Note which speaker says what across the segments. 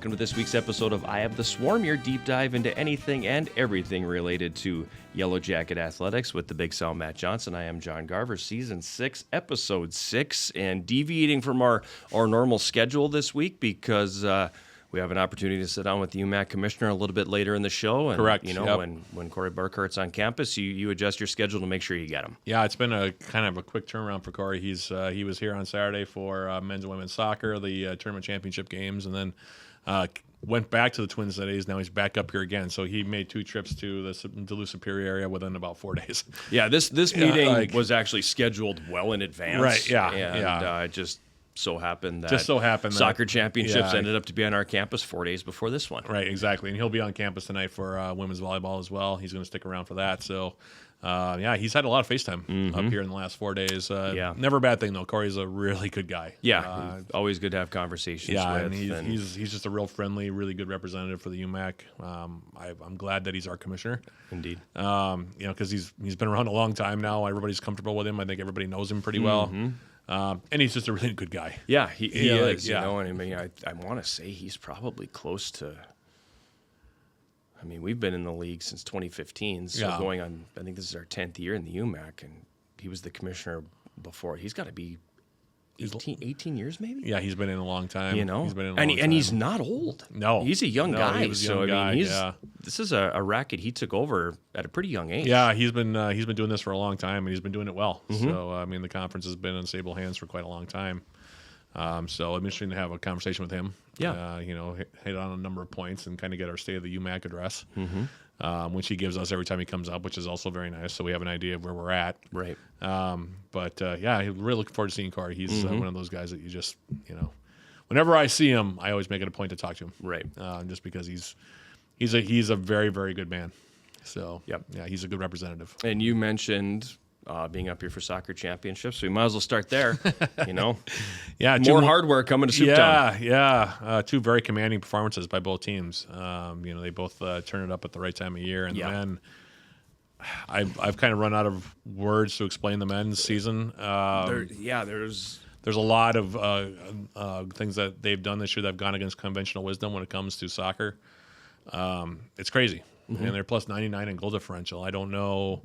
Speaker 1: welcome to this week's episode of I Have the Swarm, your deep dive into anything and everything related to Yellow Jacket athletics with the Big Sal Matt Johnson. I am Jon Garver, Season 6, Episode 6, and deviating from our normal schedule this week because we have an opportunity to sit down with the UMAC commissioner a little bit later in the show. And,
Speaker 2: Correct.
Speaker 1: You know, when Corey Borchardt's on campus, you adjust your schedule to make sure you get him.
Speaker 2: Yeah, it's been a kind of a quick turnaround for Corey. He was here on Saturday for men's and women's soccer, the tournament championship games, and then went back to the Twin Cities. Now he's back up here again. So he made 2 trips to the Duluth Superior area within about 4 days.
Speaker 1: Yeah, this meeting was actually scheduled well in advance.
Speaker 2: Right, yeah.
Speaker 1: And it just so happened that soccer championships ended up to be on our campus 4 days before this one.
Speaker 2: Right, exactly. And he'll be on campus tonight for women's volleyball as well. He's going to stick around for that. So, he's had a lot of FaceTime up here in the last 4 days. Never a bad thing, though. Corey's a really good guy.
Speaker 1: Yeah, always good to have conversations with.
Speaker 2: And he's just a real friendly, really good representative for the UMAC. I'm glad that he's our commissioner.
Speaker 1: Indeed.
Speaker 2: Because he's been around a long time now. Everybody's comfortable with him. I think everybody knows him pretty well. And he's just a really good guy.
Speaker 1: Yeah, he is. You know, and I mean, I want to say he's probably close to. I mean, we've been in the league since 2015, so going on. I think this is our 10th year in the UMAC, and he was the commissioner before. He's got to be 18 years, maybe.
Speaker 2: Yeah, he's been in a long time.
Speaker 1: You know,
Speaker 2: he's been in a long time.
Speaker 1: And he's not old.
Speaker 2: No,
Speaker 1: he's a young guy.
Speaker 2: He was a young guy.
Speaker 1: This is a racket he took over at a pretty young age.
Speaker 2: Yeah, he's been doing this for a long time, and he's been doing it well. So I mean, the conference has been in stable hands for quite a long time. So I'm interested to have a conversation with him.
Speaker 1: Yeah,
Speaker 2: hit on a number of points and kind of get our State of the UMAC address, which he gives us every time he comes up, which is also very nice. So we have an idea of where we're at.
Speaker 1: Right.
Speaker 2: But really looking forward to seeing Corey. He's one of those guys that you just, whenever I see him, I always make it a point to talk to him.
Speaker 1: Right.
Speaker 2: Just because he's a very, very good man. So yeah, he's a good representative.
Speaker 1: And you mentioned being up here for soccer championships, so we might as well start there.
Speaker 2: Yeah,
Speaker 1: more hardware coming to Souptown.
Speaker 2: Yeah. 2 very commanding performances by both teams. They both turn it up at the right time of year, and the men. I've kind of run out of words to explain the men's season.
Speaker 1: There's
Speaker 2: a lot of things that they've done this year that have gone against conventional wisdom when it comes to soccer. It's crazy, and they're plus 99 in goal differential. I don't know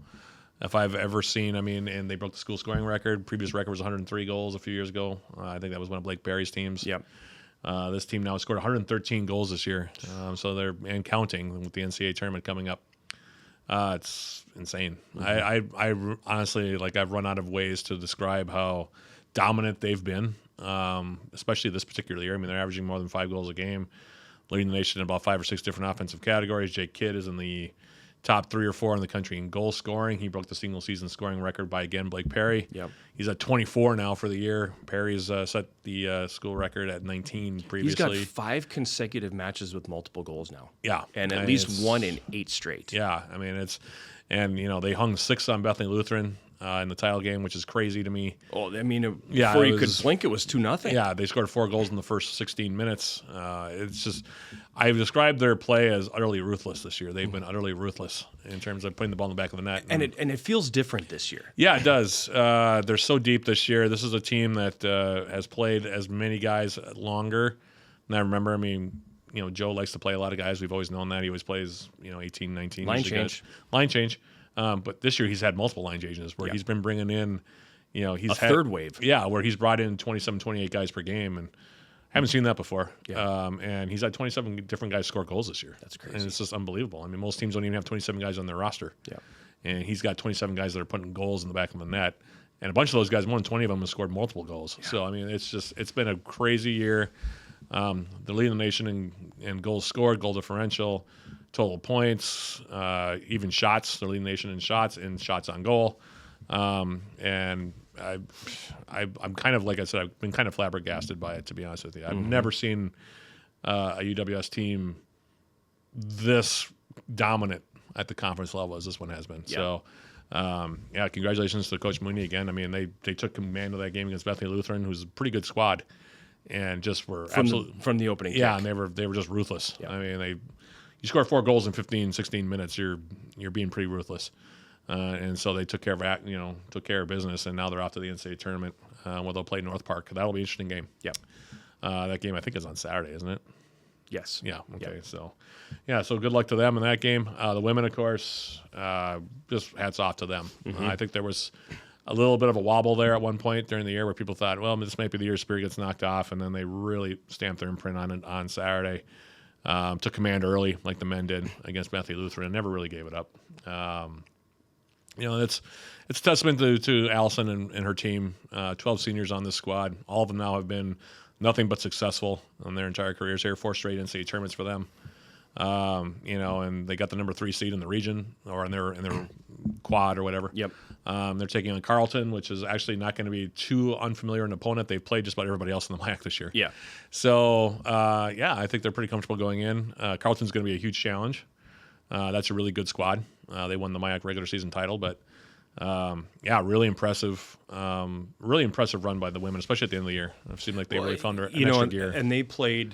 Speaker 2: if I've ever seen, and they broke the school scoring record. Previous record was 103 goals a few years ago. I think that was one of Blake Berry's teams.
Speaker 1: Yep.
Speaker 2: This team now has scored 113 goals this year. So they're and counting with the NCAA tournament coming up. It's insane. I honestly, I've run out of ways to describe how dominant they've been, especially this particular year. They're averaging more than 5 goals a game, leading the nation in about 5 or 6 different offensive categories. Jake Kidd is in the top 3 or 4 in the country in goal scoring. He broke the single season scoring record by, again, Blake Perry.
Speaker 1: Yep.
Speaker 2: He's at 24 now for the year. Perry's set the school record at 19 previously.
Speaker 1: He's got 5 consecutive matches with multiple goals now.
Speaker 2: Yeah.
Speaker 1: And at least 1 in 8 straight.
Speaker 2: Yeah. They hung 6 on Bethany Lutheran in the title game, which is crazy to me.
Speaker 1: Oh, before you could blink, it was 2-0.
Speaker 2: Yeah, they scored 4 goals in the first 16 minutes. It's just, I've described their play as utterly ruthless this year. They've been utterly ruthless in terms of putting the ball in the back of the net.
Speaker 1: And it feels different this year.
Speaker 2: Yeah, it does. They're so deep this year. This is a team that has played as many guys longer. And I remember, Joe likes to play a lot of guys. We've always known that. He always plays, 18, 19.
Speaker 1: Line change.
Speaker 2: But this year he's had multiple line changes where he's been bringing in, he's had
Speaker 1: third wave.
Speaker 2: Yeah, where he's brought in 27, 28 guys per game, and haven't seen that before.
Speaker 1: Yeah.
Speaker 2: And he's had 27 different guys score goals this year.
Speaker 1: That's crazy.
Speaker 2: And it's just unbelievable. Most teams don't even have 27 guys on their roster.
Speaker 1: Yeah. And
Speaker 2: he's got 27 guys that are putting goals in the back of the net. And a bunch of those guys, more than 20 of them have scored multiple goals. Yeah. So, it's been a crazy year. They're leading the nation in goals scored, goal differential, total points, even shots. They're leading the nation in shots on goal. And I'm kind of, like I said, I've been kind of flabbergasted by it, to be honest with you. I've never seen a UWS team this dominant at the conference level as this one has been.
Speaker 1: Yeah.
Speaker 2: So, congratulations to Coach Mooney again. They took command of that game against Bethany Lutheran, who's a pretty good squad, and just were
Speaker 1: from the opening.
Speaker 2: Yeah,
Speaker 1: kick.
Speaker 2: and they were just ruthless.
Speaker 1: Yeah.
Speaker 2: You score 4 goals in 15, 16 minutes, you're being pretty ruthless. And so they took care of business, and now they're off to the NCAA tournament where they'll play North Park. That'll be an interesting game.
Speaker 1: Yeah.
Speaker 2: That game I think is on Saturday, isn't it?
Speaker 1: Yes.
Speaker 2: Yeah. Okay.
Speaker 1: Yep.
Speaker 2: So, yeah. So good luck to them in that game. The women, of course, just hats off to them. I think there was a little bit of a wobble there at one point during the year where people thought, well, this might be the year Spirit gets knocked off, and then they really stamped their imprint on it on Saturday. Took command early, like the men did against Bethany Lutheran, and never really gave it up. It's a testament to Allison and her team. 12 seniors on this squad. All of them now have been nothing but successful in their entire careers here. 4 straight NCAA tournaments for them. And they got the number 3 seed in the region or in their quad or whatever.
Speaker 1: Yep.
Speaker 2: They're taking on Carleton, which is actually not going to be too unfamiliar an opponent. They've played just about everybody else in the MAC this year.
Speaker 1: Yeah.
Speaker 2: So, I think they're pretty comfortable going in. Carleton's going to be a huge challenge. That's a really good squad. They won the MIAC regular season title, but really impressive. Really impressive run by the women, especially at the end of the year. It seemed like they really found an extra gear.
Speaker 1: And they played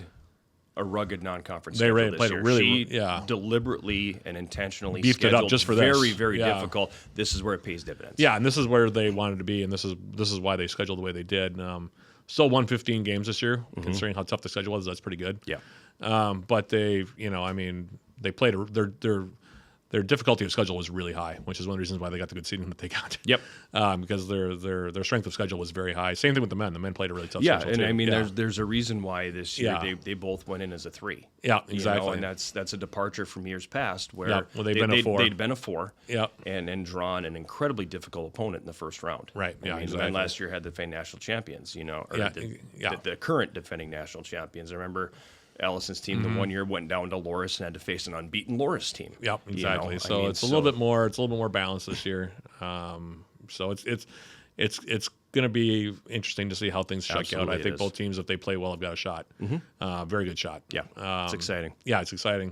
Speaker 1: a rugged non-conference
Speaker 2: They
Speaker 1: schedule
Speaker 2: played
Speaker 1: this
Speaker 2: a
Speaker 1: year.
Speaker 2: really
Speaker 1: Deliberately and intentionally
Speaker 2: beefed it up just for this.
Speaker 1: Very, very difficult. This is where it pays dividends.
Speaker 2: Yeah, and this is where they wanted to be, and this is why they scheduled the way they did. Still won 15 games this year, considering how tough the schedule was. That's pretty good.
Speaker 1: Yeah.
Speaker 2: But they, they played their difficulty of schedule was really high, which is one of the reasons why they got the good seeding that they got.
Speaker 1: Yep.
Speaker 2: Because their strength of schedule was very high. Same thing with the men. The men played a really tough
Speaker 1: Yeah,
Speaker 2: schedule
Speaker 1: and
Speaker 2: too.
Speaker 1: there's a reason why this year they both went in as a 3.
Speaker 2: Yeah, exactly.
Speaker 1: And that's a departure from years past where
Speaker 2: they've been a 4.
Speaker 1: They'd been a 4.
Speaker 2: Yeah.
Speaker 1: And drawn an incredibly difficult opponent in the first round.
Speaker 2: Right. Yeah.
Speaker 1: The men last year had the defending national champions. The current defending national champions. I remember Allison's team the one year went down to Loris and had to face an unbeaten Loris team.
Speaker 2: Yep, exactly. It's a little bit more balanced this year. So it's going to be interesting to see how things shake out. I think both teams, if they play well, have got a shot. Very good shot.
Speaker 1: Yeah, it's exciting.
Speaker 2: Yeah, it's exciting.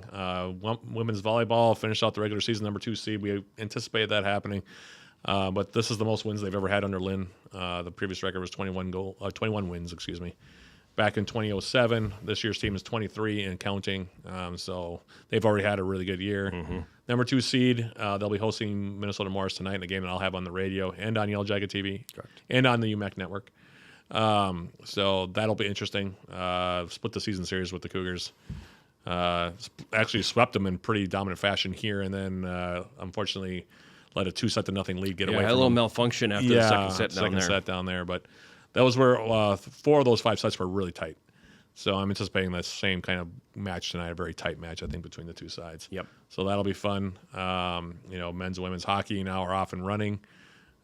Speaker 2: Women's volleyball finished out the regular season number 2 seed. We anticipated that happening. But this is the most wins they've ever had under Lynn. The previous record was 21 wins, excuse me. Back in 2007, this year's team is 23 and counting. So they've already had a really good year. Number 2 seed, they'll be hosting Minnesota Morris tonight in a game that I'll have on the radio and on Yellow Jacket TV.
Speaker 1: Correct.
Speaker 2: And on the UMAC network. So that'll be interesting. Split the season series with the Cougars. Actually swept them in pretty dominant fashion here, and then unfortunately let a 2-0 lead get away from
Speaker 1: a little
Speaker 2: them.
Speaker 1: malfunction after the second set down there. But that was where 4 of those 5 sets were really tight. So I'm anticipating that same kind of match tonight, a very tight match, I think, between the 2 sides. Yep.
Speaker 2: So that'll be fun. Men's and women's hockey now are off and running.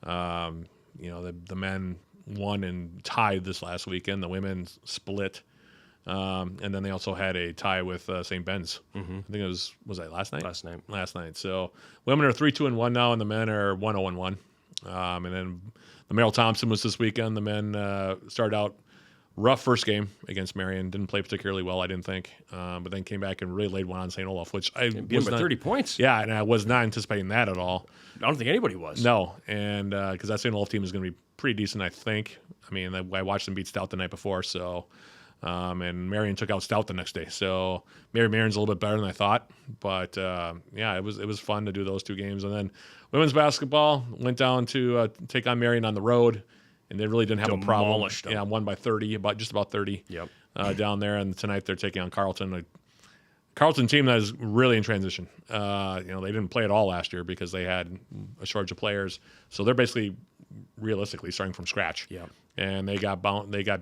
Speaker 2: The men won and tied this last weekend. The women split. And then they also had a tie with St. Ben's. I think it was that last night? Last night. So women are 3-2-1 now, and the men are 1-0-1. And then the Merrill Thompson was this weekend. The men started out rough first game against Marion. Didn't play particularly well, I didn't think. But then came back and really laid one on St. Olaf, which I was
Speaker 1: by 30 points.
Speaker 2: Yeah, and I was not anticipating that at all.
Speaker 1: I don't think anybody was.
Speaker 2: No, and because that St. Olaf team is going to be pretty decent, I think. I mean, I watched them beat Stout the night before, so... and Marion took out Stout the next day. So Marion's a little bit better than I thought. But, it was fun to do those 2 games. And then women's basketball went down to take on Marion on the road, and they really didn't have a problem.
Speaker 1: Demolished them.
Speaker 2: Yeah, won by 30, just about 30 down there. And tonight they're taking on Carleton, a Carleton team that is really in transition. They didn't play at all last year because they had a shortage of players. So they're basically realistically starting from scratch.
Speaker 1: Yeah.
Speaker 2: And they got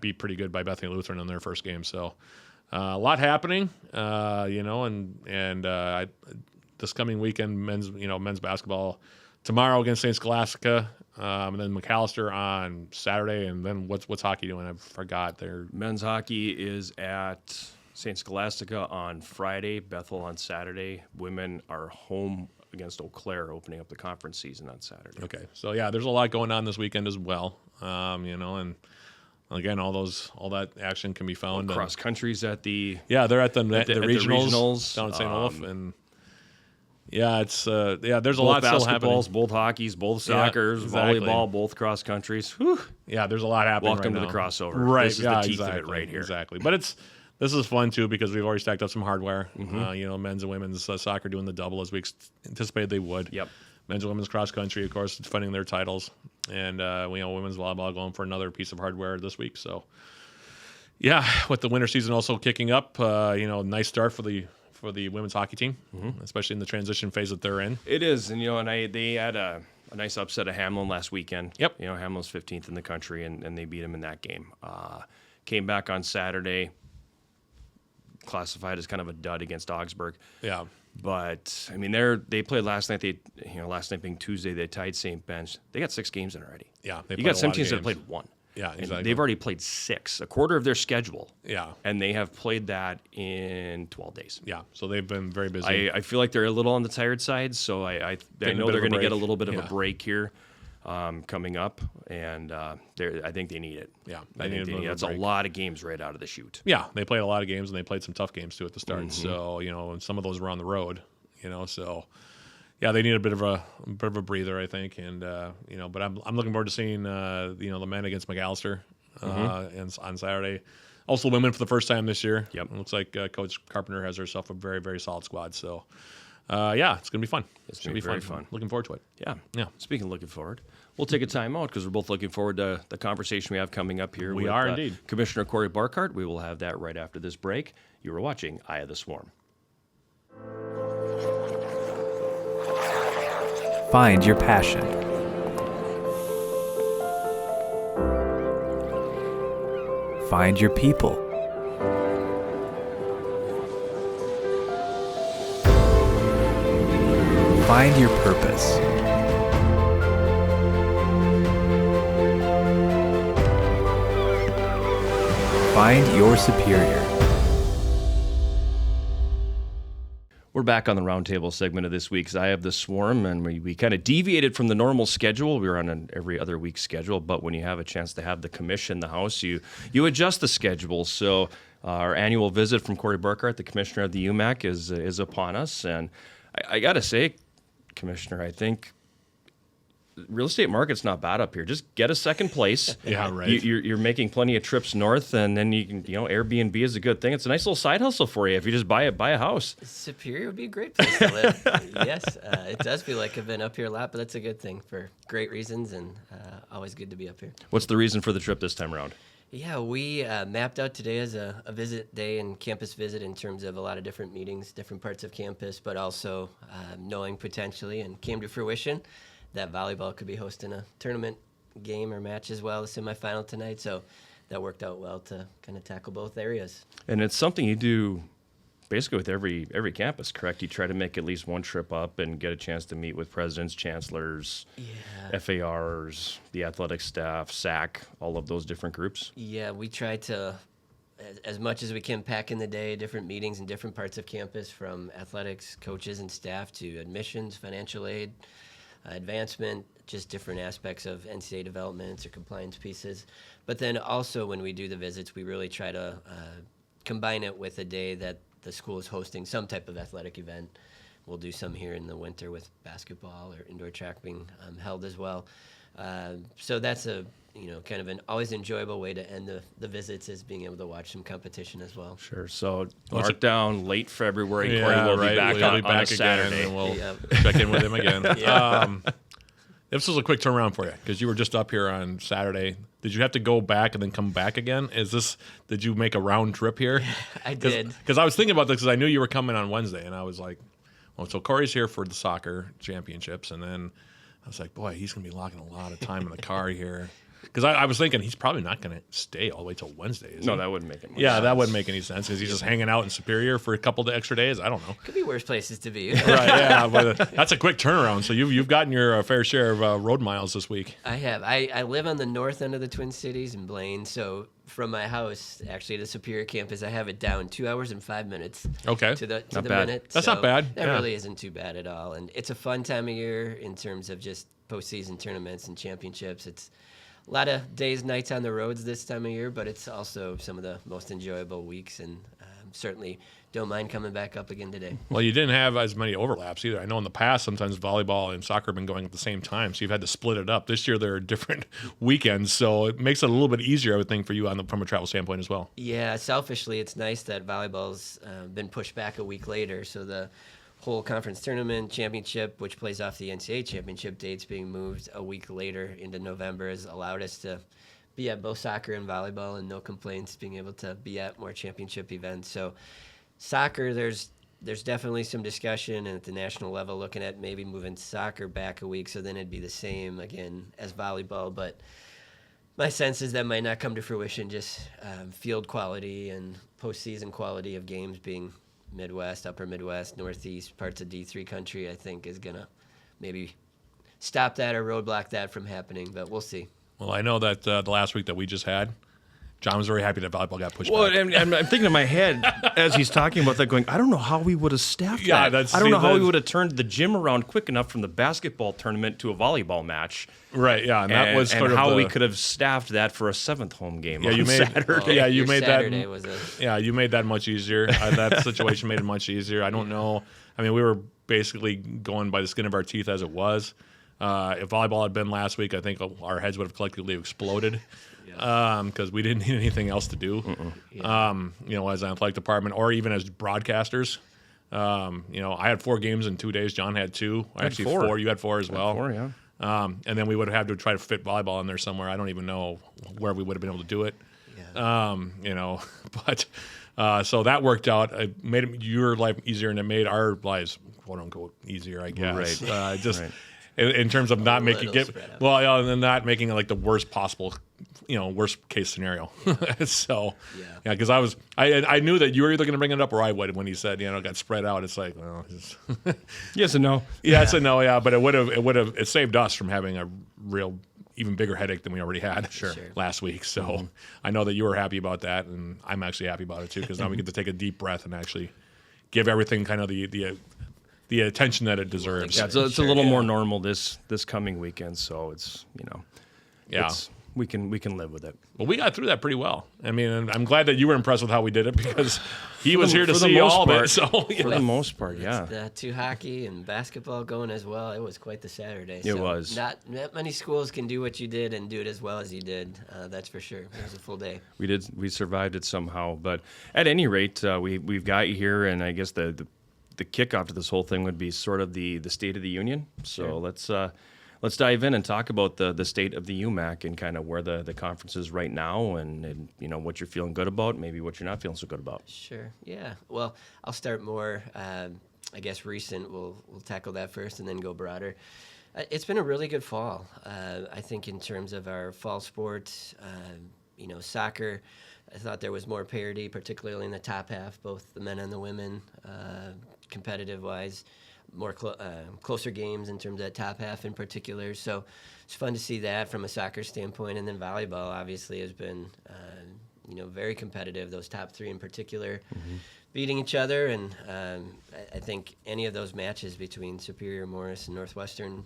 Speaker 2: beat pretty good by Bethany Lutheran in their first game. So a lot happening, this coming weekend, men's basketball tomorrow against St. Scholastica, and then McAllister on Saturday. And then what's hockey doing? I forgot.
Speaker 1: Men's hockey is at St. Scholastica on Friday, Bethel on Saturday. Women are home against Eau Claire, opening up the conference season on Saturday.
Speaker 2: Okay, so yeah, there's a lot going on this weekend as well. And again, all that action can be found.
Speaker 1: Cross countries at the
Speaker 2: they're at the regionals,
Speaker 1: regionals
Speaker 2: down in St. Olaf, and it's there's a lot still happening.
Speaker 1: Both hockeys, both soccers, volleyball, both cross countries. Whew.
Speaker 2: Yeah, there's a lot happening.
Speaker 1: Welcome
Speaker 2: right
Speaker 1: to
Speaker 2: now.
Speaker 1: the crossover.
Speaker 2: Right,
Speaker 1: this is the teeth of it right here.
Speaker 2: Exactly, but this is fun too because we've already stacked up some hardware. Men's and women's soccer doing the double as we anticipated they would.
Speaker 1: Yep.
Speaker 2: Men's and women's cross country, of course, defending their titles, and women's volleyball going for another piece of hardware this week. So Yeah, with the winter season also kicking up, nice start for the women's hockey team, especially in the transition phase that they're in.
Speaker 1: It is, and they had a nice upset of Hamlin last weekend.
Speaker 2: Yep.
Speaker 1: Hamlin's 15th in the country, and they beat him in that game. Came back on Saturday, classified as kind of a dud against Augsburg.
Speaker 2: Yeah.
Speaker 1: But I mean, they played last night. Last night being Tuesday, they tied St. Ben's. They got 6 games in already.
Speaker 2: Yeah,
Speaker 1: you got some teams that played 1.
Speaker 2: Yeah, exactly.
Speaker 1: And they've already played 6, a quarter of their schedule.
Speaker 2: Yeah,
Speaker 1: and they have played that in 12 days.
Speaker 2: Yeah, so they've been very busy.
Speaker 1: I feel like they're a little on the tired side, so I know they're going to get a little bit of a break here coming up, and I think they need it.
Speaker 2: Yeah,
Speaker 1: I think they need it. That's a lot of games right out of the chute.
Speaker 2: Yeah, they played a lot of games, and they played some tough games too at the start. So and some of those were on the road. So yeah, they need a bit of a breather, I think, and but I'm looking forward to seeing the men against McAllister on Saturday. Also, women for the first time this year.
Speaker 1: Yep,
Speaker 2: it looks like Coach Carpenter has herself a very, very solid squad. So it's gonna be fun.
Speaker 1: It's gonna be very fun.
Speaker 2: Looking forward to it.
Speaker 1: Yeah. Speaking of looking forward, we'll take a time out because we're both looking forward to the conversation we have coming up here.
Speaker 2: We are indeed.
Speaker 1: Commissioner Corey Borchardt. We will have that right after this break. You are watching Eye of the Swarm.
Speaker 3: Find your passion. Find your people. Find your purpose. Find your superior.
Speaker 1: We're back on the roundtable segment of this week's Eye of the Swarm, and we kind of deviated from the normal schedule. We were on an every other week schedule, but when you have a chance to have the commission in the house, you adjust the schedule. So our annual visit from Corey Borchardt, the commissioner of the UMAC, is upon us, and I got to say, Commissioner, I think real estate market's not bad up here. Just get a second place.
Speaker 2: Yeah, right.
Speaker 1: You're making plenty of trips north, and then you can, Airbnb is a good thing. It's a nice little side hustle for you if you just buy a house.
Speaker 4: Superior would be a great place to live. Yes, it does feel like I've been up here a lot, but that's a good thing for great reasons, and always good to be up here.
Speaker 1: What's the reason for the trip this time around?
Speaker 4: Yeah, we mapped out today as a visit day and campus visit in terms of a lot of different meetings, different parts of campus, but also knowing potentially, and came to fruition, that volleyball could be hosting a tournament game or match as well, a semifinal tonight. So that worked out well to kind of tackle both areas.
Speaker 1: And it's something you do basically with every campus, correct? You try to make at least one trip up and get a chance to meet with presidents, chancellors, FARs, the athletic staff, SAC, all of those different groups.
Speaker 4: Yeah, we try to, as much as we can, pack in the day, different meetings in different parts of campus, from athletics, coaches, and staff to admissions, financial aid, advancement, just different aspects of NCAA developments or compliance pieces. But then also when we do the visits, we really try to combine it with a day that the school is hosting some type of athletic event. We'll do some here in the winter with basketball or indoor track being held as well. So that's a kind of an always enjoyable way to end the visits, is being able to watch some competition as well.
Speaker 1: Sure. So mark down late February.
Speaker 2: Yeah,
Speaker 1: Corey will
Speaker 2: right.
Speaker 1: be back
Speaker 2: We'll
Speaker 1: on,
Speaker 2: be back
Speaker 1: on a Saturday.
Speaker 2: again, and we'll check in with him again. This was a quick turnaround for you because you were just up here on Saturday. Did you have to go back and then come back again? Did you make a round trip here?
Speaker 4: I did.
Speaker 2: Because I was thinking about this because I knew you were coming on Wednesday, and I was like, well, so Corey's here for the soccer championships, and then I was like, boy, he's going to be locking a lot of time in the car here. Because I was thinking he's probably not going to stay all the way till Wednesday. Is
Speaker 1: No,
Speaker 2: he?
Speaker 1: that wouldn't make it much
Speaker 2: Yeah,
Speaker 1: sense.
Speaker 2: that wouldn't make any sense. Is he just hanging out in Superior for a couple of extra days? I don't know.
Speaker 4: Could be worse places to be.
Speaker 2: Right, yeah, but that's a quick turnaround. So you've gotten your fair share of road miles this week.
Speaker 4: I have. I live on the north end of the Twin Cities in Blaine, so from my house, actually, to the Superior campus, I have it down 2 hours and 5 minutes.
Speaker 2: Okay.
Speaker 4: To the
Speaker 1: Not bad.
Speaker 4: minute.
Speaker 2: That's
Speaker 4: so
Speaker 2: not bad.
Speaker 4: That
Speaker 2: Yeah.
Speaker 4: really isn't too bad at all, and it's a fun time of year in terms of just postseason tournaments and championships. It's a lot of days, nights on the roads this time of year, but it's also some of the most enjoyable weeks, and certainly don't mind coming back up again today.
Speaker 2: Well, you didn't have as many overlaps either. I know in the past, sometimes volleyball and soccer have been going at the same time, so you've had to split it up. This year, there are different weekends, so it makes it a little bit easier, I would think, for you from a travel standpoint as well.
Speaker 4: Yeah, selfishly, it's nice that volleyball's been pushed back a week later, so the whole conference tournament championship, which plays off the NCAA championship dates, being moved a week later into November, has allowed us to be at both soccer and volleyball, and no complaints being able to be at more championship events. So soccer, there's definitely some discussion at the national level looking at maybe moving soccer back a week so then it'd be the same again as volleyball. But my sense is that might not come to fruition, just field quality and postseason quality of games being Midwest, Upper Midwest, Northeast, parts of D3 country, I think is going to maybe stop that or roadblock that from happening, but we'll see.
Speaker 2: Well, I know that the last week that we just had, John was very happy that volleyball got pushed
Speaker 1: Well,
Speaker 2: back.
Speaker 1: and I'm thinking in my head as he's talking about that, going, I don't know how we would have staffed
Speaker 2: Yeah,
Speaker 1: that. I don't know how we would have turned the gym around quick enough from the basketball tournament to a volleyball match.
Speaker 2: Right, yeah, and that was sort of
Speaker 1: how we could have staffed that for a 7th home game on Saturday.
Speaker 2: Yeah, you
Speaker 4: Your
Speaker 2: made
Speaker 4: Saturday
Speaker 2: that.
Speaker 4: was a
Speaker 2: Yeah, you made that much easier. That situation made it much easier. I don't know. I mean, we were basically going by the skin of our teeth as it was. If volleyball had been last week, I think our heads would have collectively exploded because we didn't need anything else to do. As an athletic department or even as broadcasters. I had 4 games in 2 days. John had 2. Actually, 4. You had 4 as well.
Speaker 1: 4, yeah.
Speaker 2: And then we would have had to try to fit volleyball in there somewhere. I don't even know where we would have been able to do it.
Speaker 4: Yeah.
Speaker 2: So that worked out. It made your life easier, and it made our lives, quote unquote, easier, I guess.
Speaker 1: Right.
Speaker 2: Just in terms of not making
Speaker 4: little
Speaker 2: it,
Speaker 4: spread out.
Speaker 2: well, yeah, and then not making it like the worst possible, worst case scenario. So,
Speaker 4: Yeah.
Speaker 2: because I knew that you were either going to bring it up or I would when he said, it got spread out. It's like, well,
Speaker 1: Yes and no.
Speaker 2: yes and no, yeah, but it saved us from having a real even bigger headache than we already had last week. So I know that you were happy about that, and I'm actually happy about it too, because now we get to take a deep breath and actually give everything kind of the attention that it deserves.
Speaker 1: Yeah, so it's a little more normal this coming weekend, so it's
Speaker 2: Yeah.
Speaker 1: we can live with it.
Speaker 2: But we got through that pretty well. I mean, and I'm glad that you were impressed with how we did it, because he was here to
Speaker 1: for the
Speaker 2: see
Speaker 1: most
Speaker 2: all of
Speaker 1: part.
Speaker 2: it. So
Speaker 1: For the most part, yeah.
Speaker 4: The 2 hockey and basketball going as well. It was quite the Saturday.
Speaker 1: It was.
Speaker 4: Not many schools can do what you did and do it as well as you did. That's for sure. It was a full day.
Speaker 1: We survived it somehow, but at any rate, we've got you here, and I guess the kickoff to this whole thing would be sort of the State of the Union. So let's dive in and talk about the state of the UMAC and kind of where the conference is right now, and what you're feeling good about, maybe what you're not feeling so good about.
Speaker 4: Sure. Yeah. Well, I'll start more, I guess, recent. We'll tackle that first and then go broader. It's been a really good fall. I think in terms of our fall sports, soccer, I thought there was more parity, particularly in the top half, both the men and the women, competitive-wise. More closer games in terms of that top half in particular. So it's fun to see that from a soccer standpoint. And then volleyball obviously has been, very competitive. Those top 3 in particular, beating each other. And I think any of those matches between Superior, Morris, and Northwestern,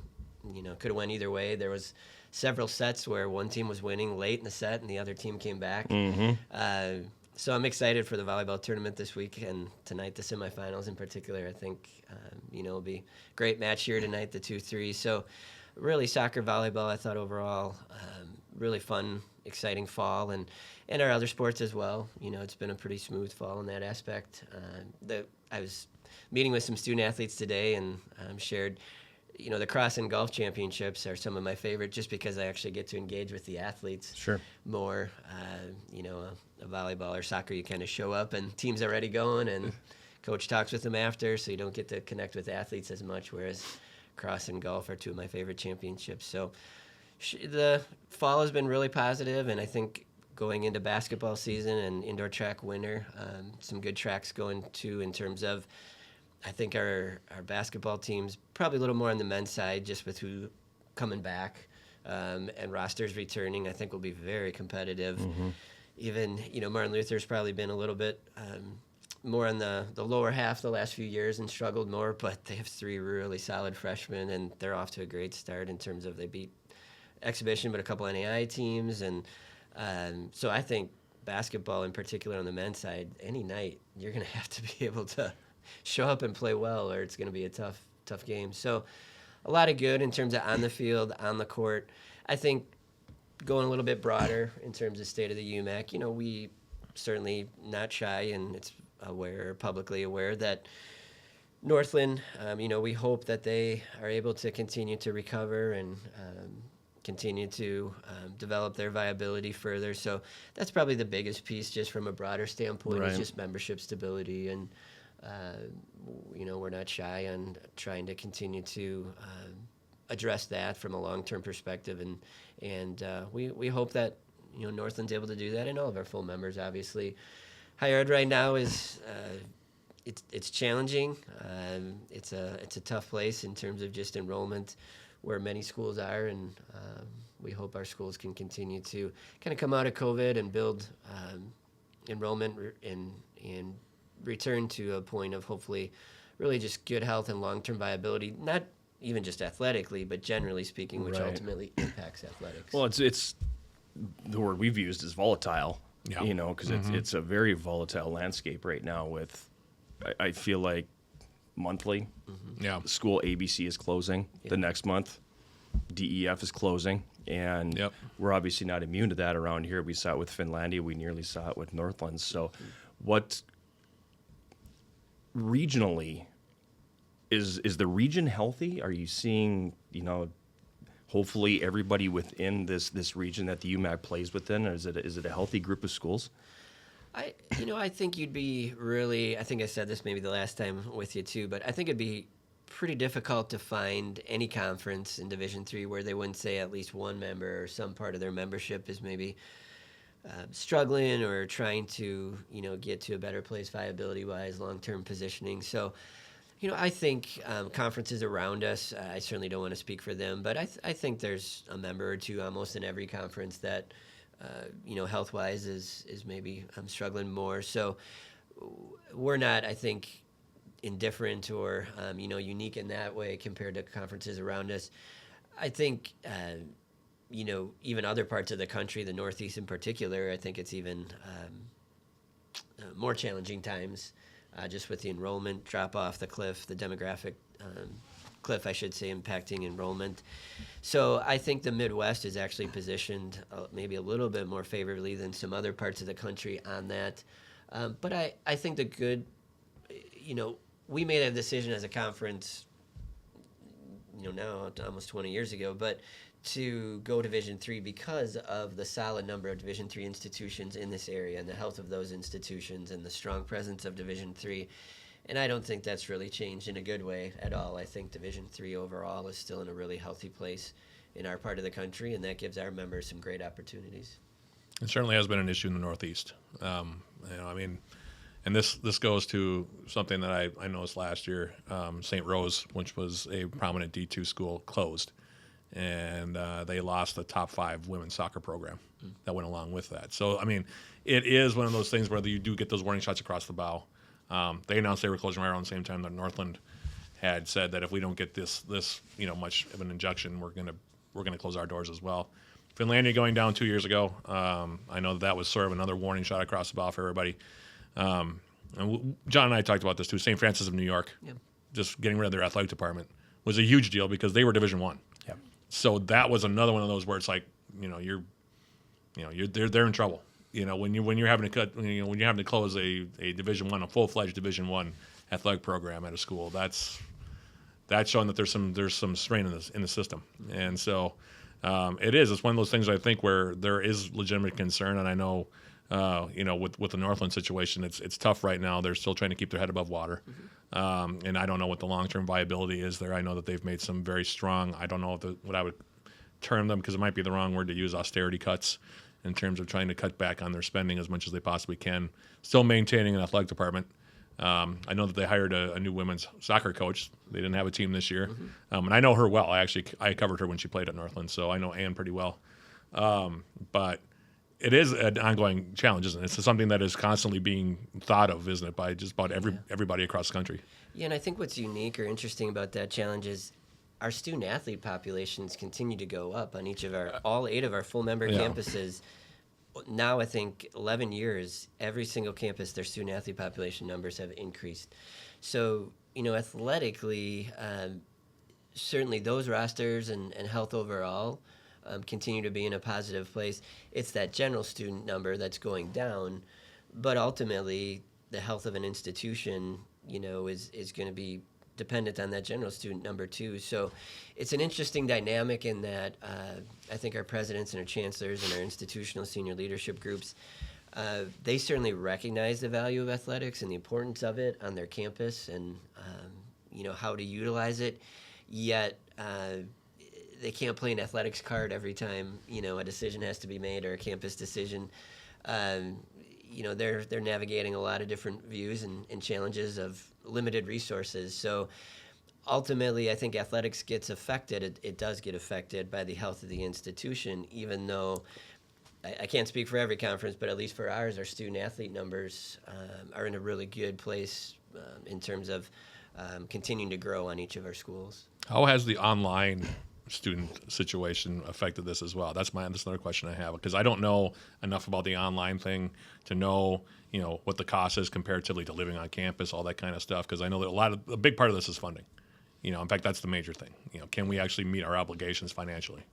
Speaker 4: could have went either way. There was several sets where one team was winning late in the set and the other team came back. So I'm excited for the volleyball tournament this week and tonight, the semifinals in particular. I think, it'll be a great match here tonight, the 2-3. So really soccer, volleyball, I thought overall, really fun, exciting fall, and our other sports as well. It's been a pretty smooth fall in that aspect. I was meeting with some student athletes today and shared, the cross and golf championships are some of my favorite just because I actually get to engage with the athletes more. A volleyball or soccer, you kind of show up and team's already going and coach talks with them after, so you don't get to connect with athletes as much, whereas cross and golf are 2 of my favorite championships. So the fall has been really positive, and I think going into basketball season and indoor track winter, some good tracks going too in terms of, I think our basketball team's probably a little more on the men's side just with who coming back and rosters returning. I think will be very competitive. Even, Martin Luther's probably been a little bit more on the lower half the last few years and struggled more, but they have 3 really solid freshmen, and they're off to a great start in terms of they beat exhibition but a couple NAI teams. And so I think basketball in particular on the men's side, any night you're going to have to be able to show up and play well, or it's going to be a tough game. So a lot of good in terms of on the field, on the court. I think going a little bit broader in terms of state of the UMAC, we certainly not shy, and it's publicly aware that Northland, we hope that they are able to continue to recover and, continue to develop their viability further. So that's probably the biggest piece, just from a broader standpoint,
Speaker 1: Right.
Speaker 4: is just membership stability. And, we're not shy on trying to continue to address that from a long-term perspective. And we hope that, Northland's able to do that, and all of our full members, obviously. Higher ed right now is it's challenging. It's a tough place in terms of just enrollment, where many schools are, and we hope our schools can continue to kind of come out of COVID and build enrollment and return to a point of hopefully really just good health and long-term viability, not even just athletically, but generally speaking, which
Speaker 1: Right.
Speaker 4: ultimately impacts athletics.
Speaker 1: Well, it's the word we've used is volatile.
Speaker 2: Yeah.
Speaker 1: Because it's a very volatile landscape right now. With I feel like monthly,
Speaker 2: Yeah.
Speaker 1: school ABC is closing. The next month, DEF is closing, and
Speaker 2: Yep.
Speaker 1: we're obviously not immune to that around here. We saw it with Finlandia. We nearly saw it with Northland. So, what regionally is the region healthy? Are you seeing, hopefully everybody within this region that the UMAC plays within, or is it a healthy group of schools?
Speaker 4: I think you'd be really, I think I said this maybe the last time with you too, but I think it'd be pretty difficult to find any conference in Division III where they wouldn't say at least one member or some part of their membership is maybe struggling or trying to, get to a better place viability-wise, long-term positioning. So, I think conferences around us, I certainly don't want to speak for them, but I think there's a member or two almost in every conference that, health-wise is maybe struggling more. So we're not, I think, indifferent or, unique in that way compared to conferences around us. I think, even other parts of the country, the Northeast in particular, I think it's even more challenging times. Just with the enrollment drop off the cliff, the demographic cliff, I should say, impacting enrollment. So I think the Midwest is actually positioned maybe a little bit more favorably than some other parts of the country on that. But I think the good, we made a decision as a conference, now almost 20 years ago, but to go Division III because of the solid number of Division III institutions in this area and the health of those institutions and the strong presence of Division III. And I don't think that's really changed in a good way at all. I think Division III overall is still in a really healthy place in our part of the country, and that gives our members some great opportunities.
Speaker 2: It certainly has been an issue in the Northeast. And this goes to something that I noticed last year. St. Rose, which was a prominent D2 school, closed. And they lost the top 5 women's soccer program that went along with that. So, it is one of those things where you do get those warning shots across the bow. They announced they were closing right around the same time that Northland had said that if we don't get this much of an injection, we're gonna close our doors as well. Finlandia going down 2 years ago. I know that was sort of another warning shot across the bow for everybody. And John and I talked about this too. St. Francis of New York, just getting rid of their athletic department was a huge deal because they were Division I.
Speaker 1: Yeah.
Speaker 2: So that was another one of those where it's like, they're in trouble. When you're having to close a Division I, a full-fledged Division I athletic program at a school, that's showing that there's some strain in the system. And so it's one of those things I think where there is legitimate concern. And I know, with the Northland situation, it's tough right now. They're still trying to keep their head above water. And I don't know what the long-term viability is there. I know that they've made some very strong, I don't know what I would term them, because it might be the wrong word to use, austerity cuts in terms of trying to cut back on their spending as much as they possibly can, still maintaining an athletic department. I know that they hired a new women's soccer coach. They didn't have a team this year. And I know her well. I covered her when she played at Northland, so I know Ann pretty well. But it is an ongoing challenge, isn't it? It's something that is constantly being thought of, isn't it, by just about everybody across the country.
Speaker 4: Yeah, and I think what's unique or interesting about that challenge is our student athlete populations continue to go up on all 8 of our full member campuses. Now, I think 11 years, every single campus, their student athlete population numbers have increased. So, athletically, certainly those rosters and health overall continue to be in a positive place. It's that general student number that's going down, but ultimately the health of an institution, is going to be dependent on that general student number too. So it's an interesting dynamic in that I think our presidents and our chancellors and our institutional senior leadership groups, they certainly recognize the value of athletics and the importance of it on their campus, and how to utilize it. Yet they can't play an athletics card every time a decision has to be made, or a campus decision. They're navigating a lot of different views and challenges of limited resources. So ultimately, I think athletics gets affected. It does get affected by the health of the institution, even though I can't speak for every conference, but at least for ours, our student athlete numbers are in a really good place in terms of continuing to grow on each of our schools.
Speaker 2: How has the online student situation affected this as well? That's another question I have, because I don't know enough about the online thing to know, what the cost is comparatively to living on campus, all that kind of stuff. Because I know that a big part of this is funding. In fact, that's the major thing. Can we actually meet our obligations financially?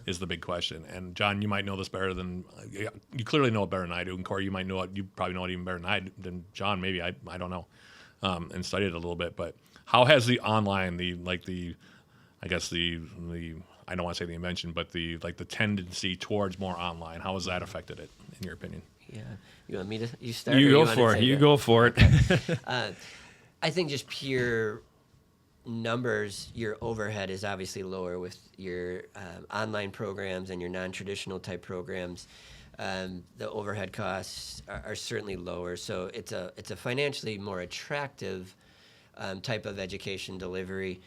Speaker 2: Is the big question. And John, you might know this better than you clearly know it better than I do. And Corey, you might know it. You probably know it even better than John. Maybe I don't know, and studied it a little bit. But how has the online, I don't want to say the invention, but the tendency towards more online, how has that affected it, in your opinion?
Speaker 4: Yeah, you want me to? You start.
Speaker 1: You go for it. You go for it.
Speaker 4: I think just pure numbers, your overhead is obviously lower with your online programs and your non-traditional type programs. The overhead costs are certainly lower, so it's a financially more attractive type of education delivery.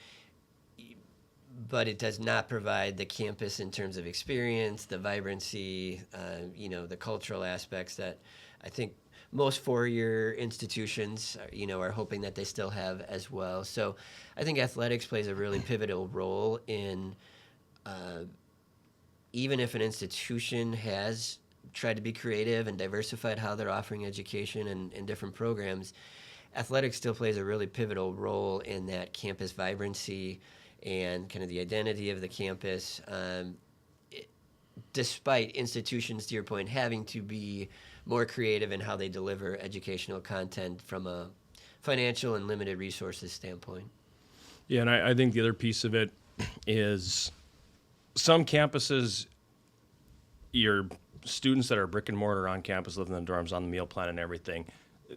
Speaker 4: But it does not provide the campus in terms of experience, the vibrancy, the cultural aspects that I think most four-year institutions, are hoping that they still have as well. So I think athletics plays a really pivotal role in, even if an institution has tried to be creative and diversified how they're offering education and different programs, athletics still plays a really pivotal role in that campus vibrancy and kind of the identity of the campus, despite institutions, to your point, having to be more creative in how they deliver educational content from a financial and limited resources standpoint.
Speaker 1: Yeah, and I think the other piece of it is some campuses, your students that are brick and mortar on campus, living in the dorms, on the meal plan and everything,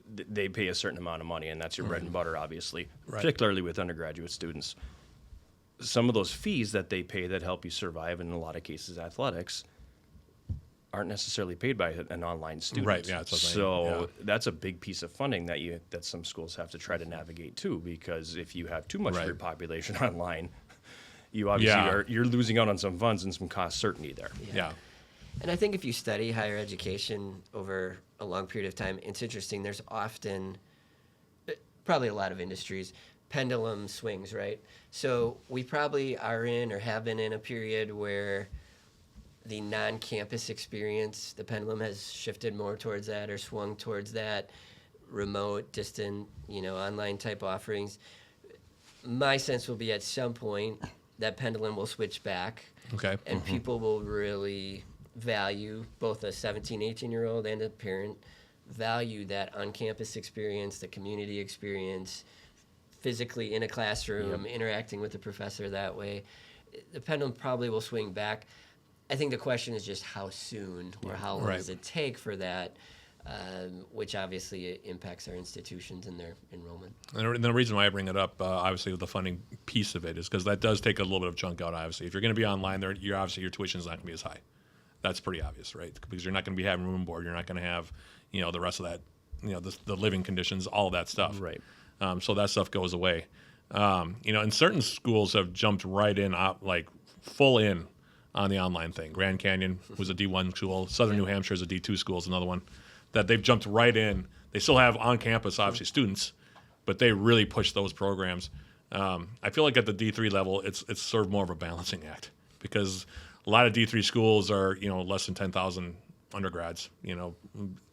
Speaker 1: they pay a certain amount of money, and that's your bread and butter, obviously, particularly with undergraduate students. Some of those fees that they pay that help you survive, in a lot of cases athletics, aren't necessarily paid by an online student.
Speaker 2: Right, yeah.
Speaker 1: That's a big piece of funding that some schools have to try to navigate too, because if you have too much of your population online, you obviously you're losing out on some funds and some cost certainty there.
Speaker 2: Yeah.
Speaker 4: And I think if you study higher education over a long period of time, it's interesting. There's often, probably a lot of industries, pendulum swings, right? So we probably are in or have been in a period where the non-campus experience, the pendulum has shifted more towards that or swung towards that, remote, distant, online type offerings. My sense will be at some point that pendulum will switch back.
Speaker 2: Okay.
Speaker 4: And people will really value, both a 17, 18-year-old and a parent, value that on-campus experience, the community experience, physically in a classroom, interacting with the professor that way. The pendulum probably will swing back. I think the question is just how soon or how long does it take for that, which obviously impacts our institutions and their enrollment.
Speaker 2: And the reason why I bring it up, obviously, with the funding piece of it, is because that does take a little bit of chunk out, obviously. If you're going to be online, your tuition is not going to be as high. That's pretty obvious, right? Because you're not going to be having room and board. You're not going to have, the rest of that, the living conditions, all of that stuff.
Speaker 1: Right.
Speaker 2: So that stuff goes away. And certain schools have jumped right in, full in on the online thing. Grand Canyon was a D1 school. Southern New Hampshire is a D2 school, is another one that they've jumped right in. They still have on campus, obviously, students, but they really push those programs. I feel like at the D3 level, it's sort of more of a balancing act, because a lot of D3 schools are, less than 10,000 undergrads.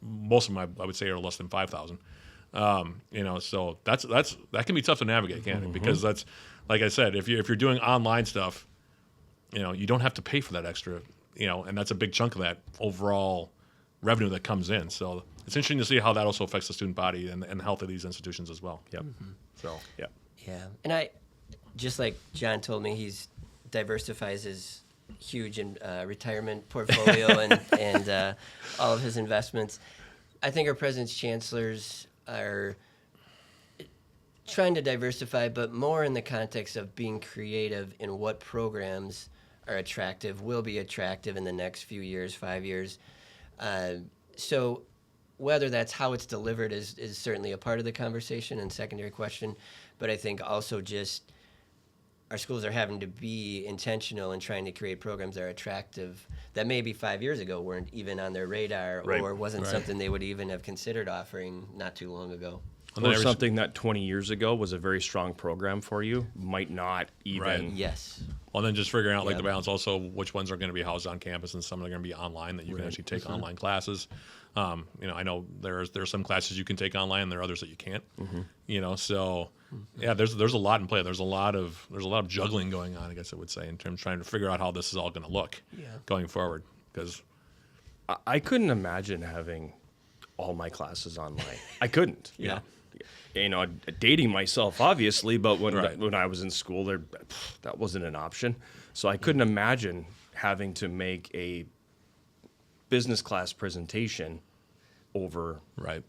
Speaker 2: Most of them I would say are less than 5,000. So that can be tough to navigate, can't it? Because that's, like I said, if you're doing online stuff, you don't have to pay for that extra, and that's a big chunk of that overall revenue that comes in. So it's interesting to see how that also affects the student body and health of these institutions as well.
Speaker 1: Yep. So, yeah.
Speaker 4: Yeah, and I, just like John told me, he's diversifies his huge retirement portfolio and all of his investments. I think our president's chancellors are trying to diversify, but more in the context of being creative in what programs are attractive, will be attractive in the next few years, 5 years. So whether that's how it's delivered is certainly a part of the conversation and secondary question, but I think also just our schools are having to be intentional in trying to create programs that are attractive that maybe 5 years ago weren't even on their radar
Speaker 1: Right.
Speaker 4: or wasn't something they would even have considered offering not too long ago.
Speaker 1: Or something that 20 years ago was a very strong program for you might not even.
Speaker 2: Right.
Speaker 4: Yes.
Speaker 2: Well, then just figuring out like
Speaker 4: Yeah.
Speaker 2: the balance also which ones are going to be housed on campus and some are going to be online that you can actually take online classes. I know there are some classes you can take online and there are others that you can't. So yeah, there's a lot in play. There's a lot of juggling going on, I guess I would say, in terms of trying to figure out how this is all going to look going forward. Because
Speaker 1: I couldn't imagine having all my classes online. I couldn't.
Speaker 4: Yeah.
Speaker 1: Dating myself, obviously, but
Speaker 2: Right.
Speaker 1: when I was in school, that wasn't an option. So I couldn't imagine having to make a business class presentation over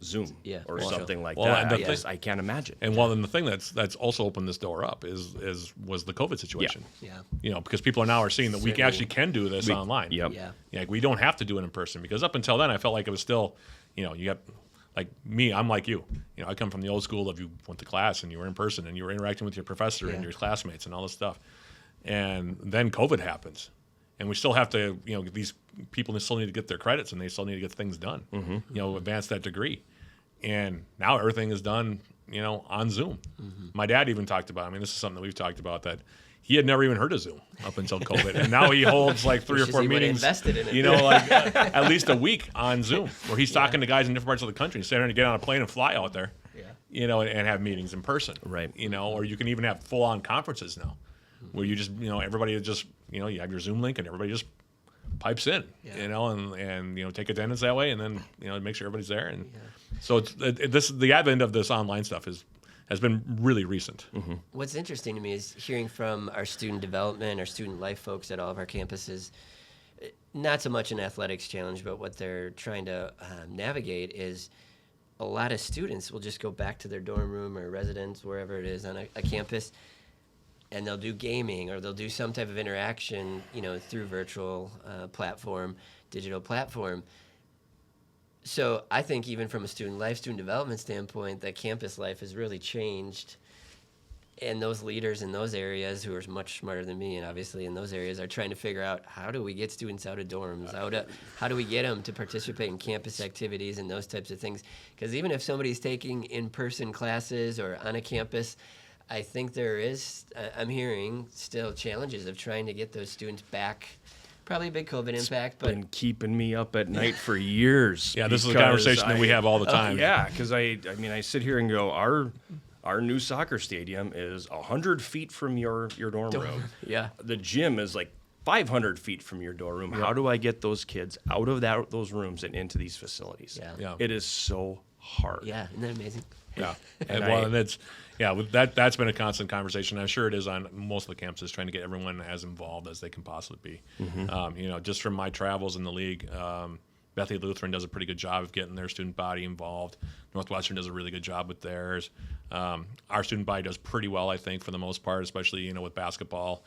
Speaker 1: Zoom
Speaker 4: Yeah,
Speaker 1: or
Speaker 4: for sure.
Speaker 1: something like
Speaker 2: Well,
Speaker 1: that.
Speaker 2: and
Speaker 1: I can't imagine.
Speaker 2: and then the thing that's also opened this door up was the COVID situation.
Speaker 4: Yeah.
Speaker 2: Because people are seeing that we
Speaker 4: Certainly.
Speaker 2: actually can do this online.
Speaker 1: Yep.
Speaker 4: Yeah.
Speaker 2: Like we don't have to do it in person, because up until then I felt like it was still, you got like me, I'm like you. I come from the old school of you went to class and you were in person and you were interacting with your professor and your classmates and all this stuff. And then COVID happens. And we still have to, these people still need to get their credits and they still need to get things done, advance that degree. And now everything is done, on Zoom. My dad even talked about, this is something that we've talked about, that he had never even heard of Zoom up until COVID. And now he holds like 3 or 4 meetings,
Speaker 4: invested in it.
Speaker 2: at least a week on Zoom, where he's talking to guys in different parts of the country instead of to get on a plane and fly out there, and have meetings in person.
Speaker 1: Right.
Speaker 2: Or you can even have full-on conferences now, where you just, everybody just, you have your Zoom link and everybody just pipes in, and take attendance that way, and then make sure everybody's there. And so the advent of this online stuff has been really recent.
Speaker 4: What's interesting to me is hearing from our student development, our student life folks at all of our campuses, not so much an athletics challenge, but what they're trying to navigate is a lot of students will just go back to their dorm room or residence, wherever it is on a campus, and they'll do gaming or they'll do some type of interaction, through virtual digital platform. So I think even from a student development standpoint, that campus life has really changed. And those leaders in those areas who are much smarter than me, and obviously in those areas, are trying to figure out how do we get students out of dorms? How do we get them to participate in campus activities and those types of things? Because even if somebody's taking in-person classes or on a campus, I think there is, I'm hearing, still challenges of trying to get those students back. Probably a big COVID impact, but
Speaker 1: Been keeping me up at night for years.
Speaker 2: Yeah, this is a
Speaker 1: because
Speaker 2: conversation that we have all the time.
Speaker 1: Yeah, because I sit here and go, our new soccer stadium is 100 feet from your dorm room.
Speaker 4: yeah.
Speaker 1: The gym is like 500 feet from your dorm room. How do I get those kids out of those rooms and into these facilities?
Speaker 4: Yeah.
Speaker 1: It is so hard.
Speaker 4: Yeah, isn't that amazing?
Speaker 2: Yeah, that's been a constant conversation. I'm sure it is on most of the campuses, trying to get everyone as involved as they can possibly be. Just from my travels in the league, Bethany Lutheran does a pretty good job of getting their student body involved. Northwestern does a really good job with theirs. Our student body does pretty well, I think, for the most part, especially with basketball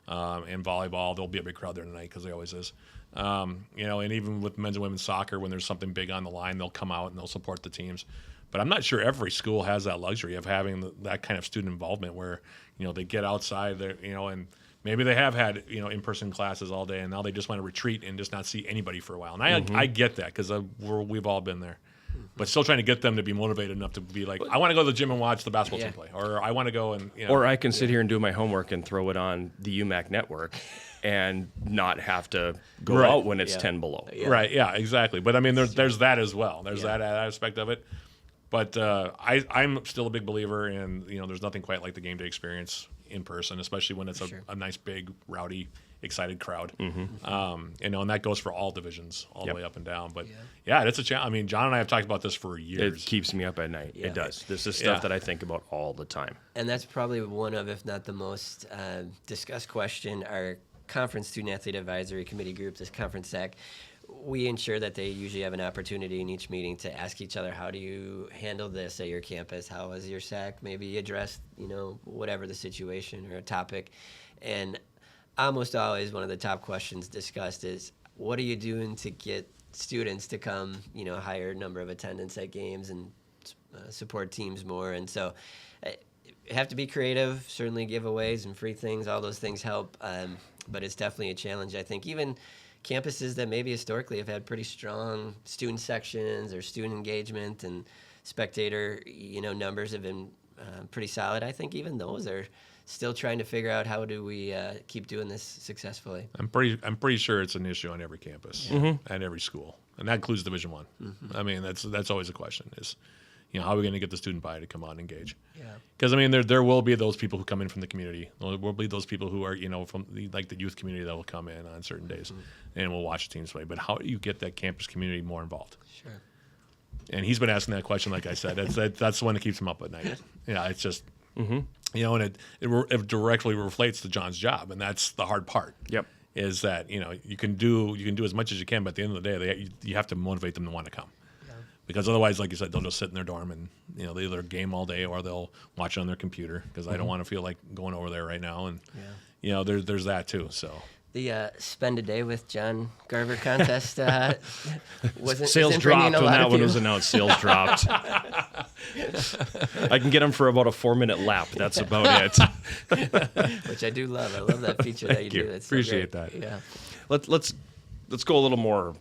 Speaker 2: and volleyball. There'll be a big crowd there tonight, because there always is. And even with men's and women's soccer, when there's something big on the line, they'll come out and they'll support the teams. But I'm not sure every school has that luxury of having that kind of student involvement where, they get outside there, and maybe they have had, in-person classes all day, and now they just want to retreat and just not see anybody for a while. And I get that, because we've all been there. But still trying to get them to be motivated enough to be like, I want to go to the gym and watch the basketball team play, or I want to go and,
Speaker 1: Or I can sit here and do my homework and throw it on the UMAC network and not have to go out when it's 10 below.
Speaker 4: Yeah.
Speaker 2: Right, yeah, exactly. But I mean, there's that as well. There's that aspect of it. But I'm still a big believer in, there's nothing quite like the game day experience in person, especially when it's a nice, big, rowdy excited crowd. And that goes for all divisions, all the way up and down. But
Speaker 4: Yeah.
Speaker 2: it's a challenge. I mean, John and I have talked about this for
Speaker 1: It
Speaker 2: years.
Speaker 1: keeps me up at night.
Speaker 4: Yeah.
Speaker 1: It does. This is stuff
Speaker 2: Yeah.
Speaker 1: that I think about all the time.
Speaker 4: And that's probably one of, if not the most discussed question, our Conference Student Athlete Advisory Committee group, this Conference SAC, we ensure that they usually have an opportunity in each meeting to ask each other, how do you handle this at your campus? How has your SAC maybe addressed, whatever the situation or a topic? And almost always one of the top questions discussed is, what are you doing to get students to come, a higher number of attendance at games and support teams more? And so you have to be creative, certainly giveaways and free things, all those things help. But it's definitely a challenge. I think even campuses that maybe historically have had pretty strong student sections or student engagement and spectator, numbers have been pretty solid. I think even those are still trying to figure out, how do we keep doing this successfully.
Speaker 2: I'm pretty sure it's an issue on every campus and every school, and that includes Division One. I mean, that's always a question: is how are we going to get the student body to come out and engage?
Speaker 4: Yeah.
Speaker 2: Because I mean, there will be those people who come in from the community. There will be those people who are from the youth community that will come in on certain days, and will watch the teams play. But how do you get that campus community more involved?
Speaker 4: Sure.
Speaker 2: And he's been asking that question, like I said. That's the one that keeps him up at night. Yeah, it's just and it directly relates to John's job, and that's the hard part.
Speaker 1: Yep.
Speaker 2: Is that you can do as much as you can, but at the end of the day, you have to motivate them to want to come. Because otherwise, like you said, they'll just sit in their dorm and they either game all day or they'll watch it on their computer. Because I don't want to feel like going over there right now, and there's that too. So
Speaker 4: The spend a day with Jon Garver contest wasn't
Speaker 1: Sales
Speaker 4: isn't bringing
Speaker 1: dropped
Speaker 4: a
Speaker 1: when
Speaker 4: lot
Speaker 1: that
Speaker 4: of
Speaker 1: one
Speaker 4: people.
Speaker 1: was announced. Sales dropped. I can get them for about a 4-minute lap. That's about it.
Speaker 4: Which I do love. I love that feature that you
Speaker 1: you.
Speaker 4: do. That's so
Speaker 2: Appreciate
Speaker 4: great.
Speaker 2: that.
Speaker 4: Yeah.
Speaker 1: Let's go a little more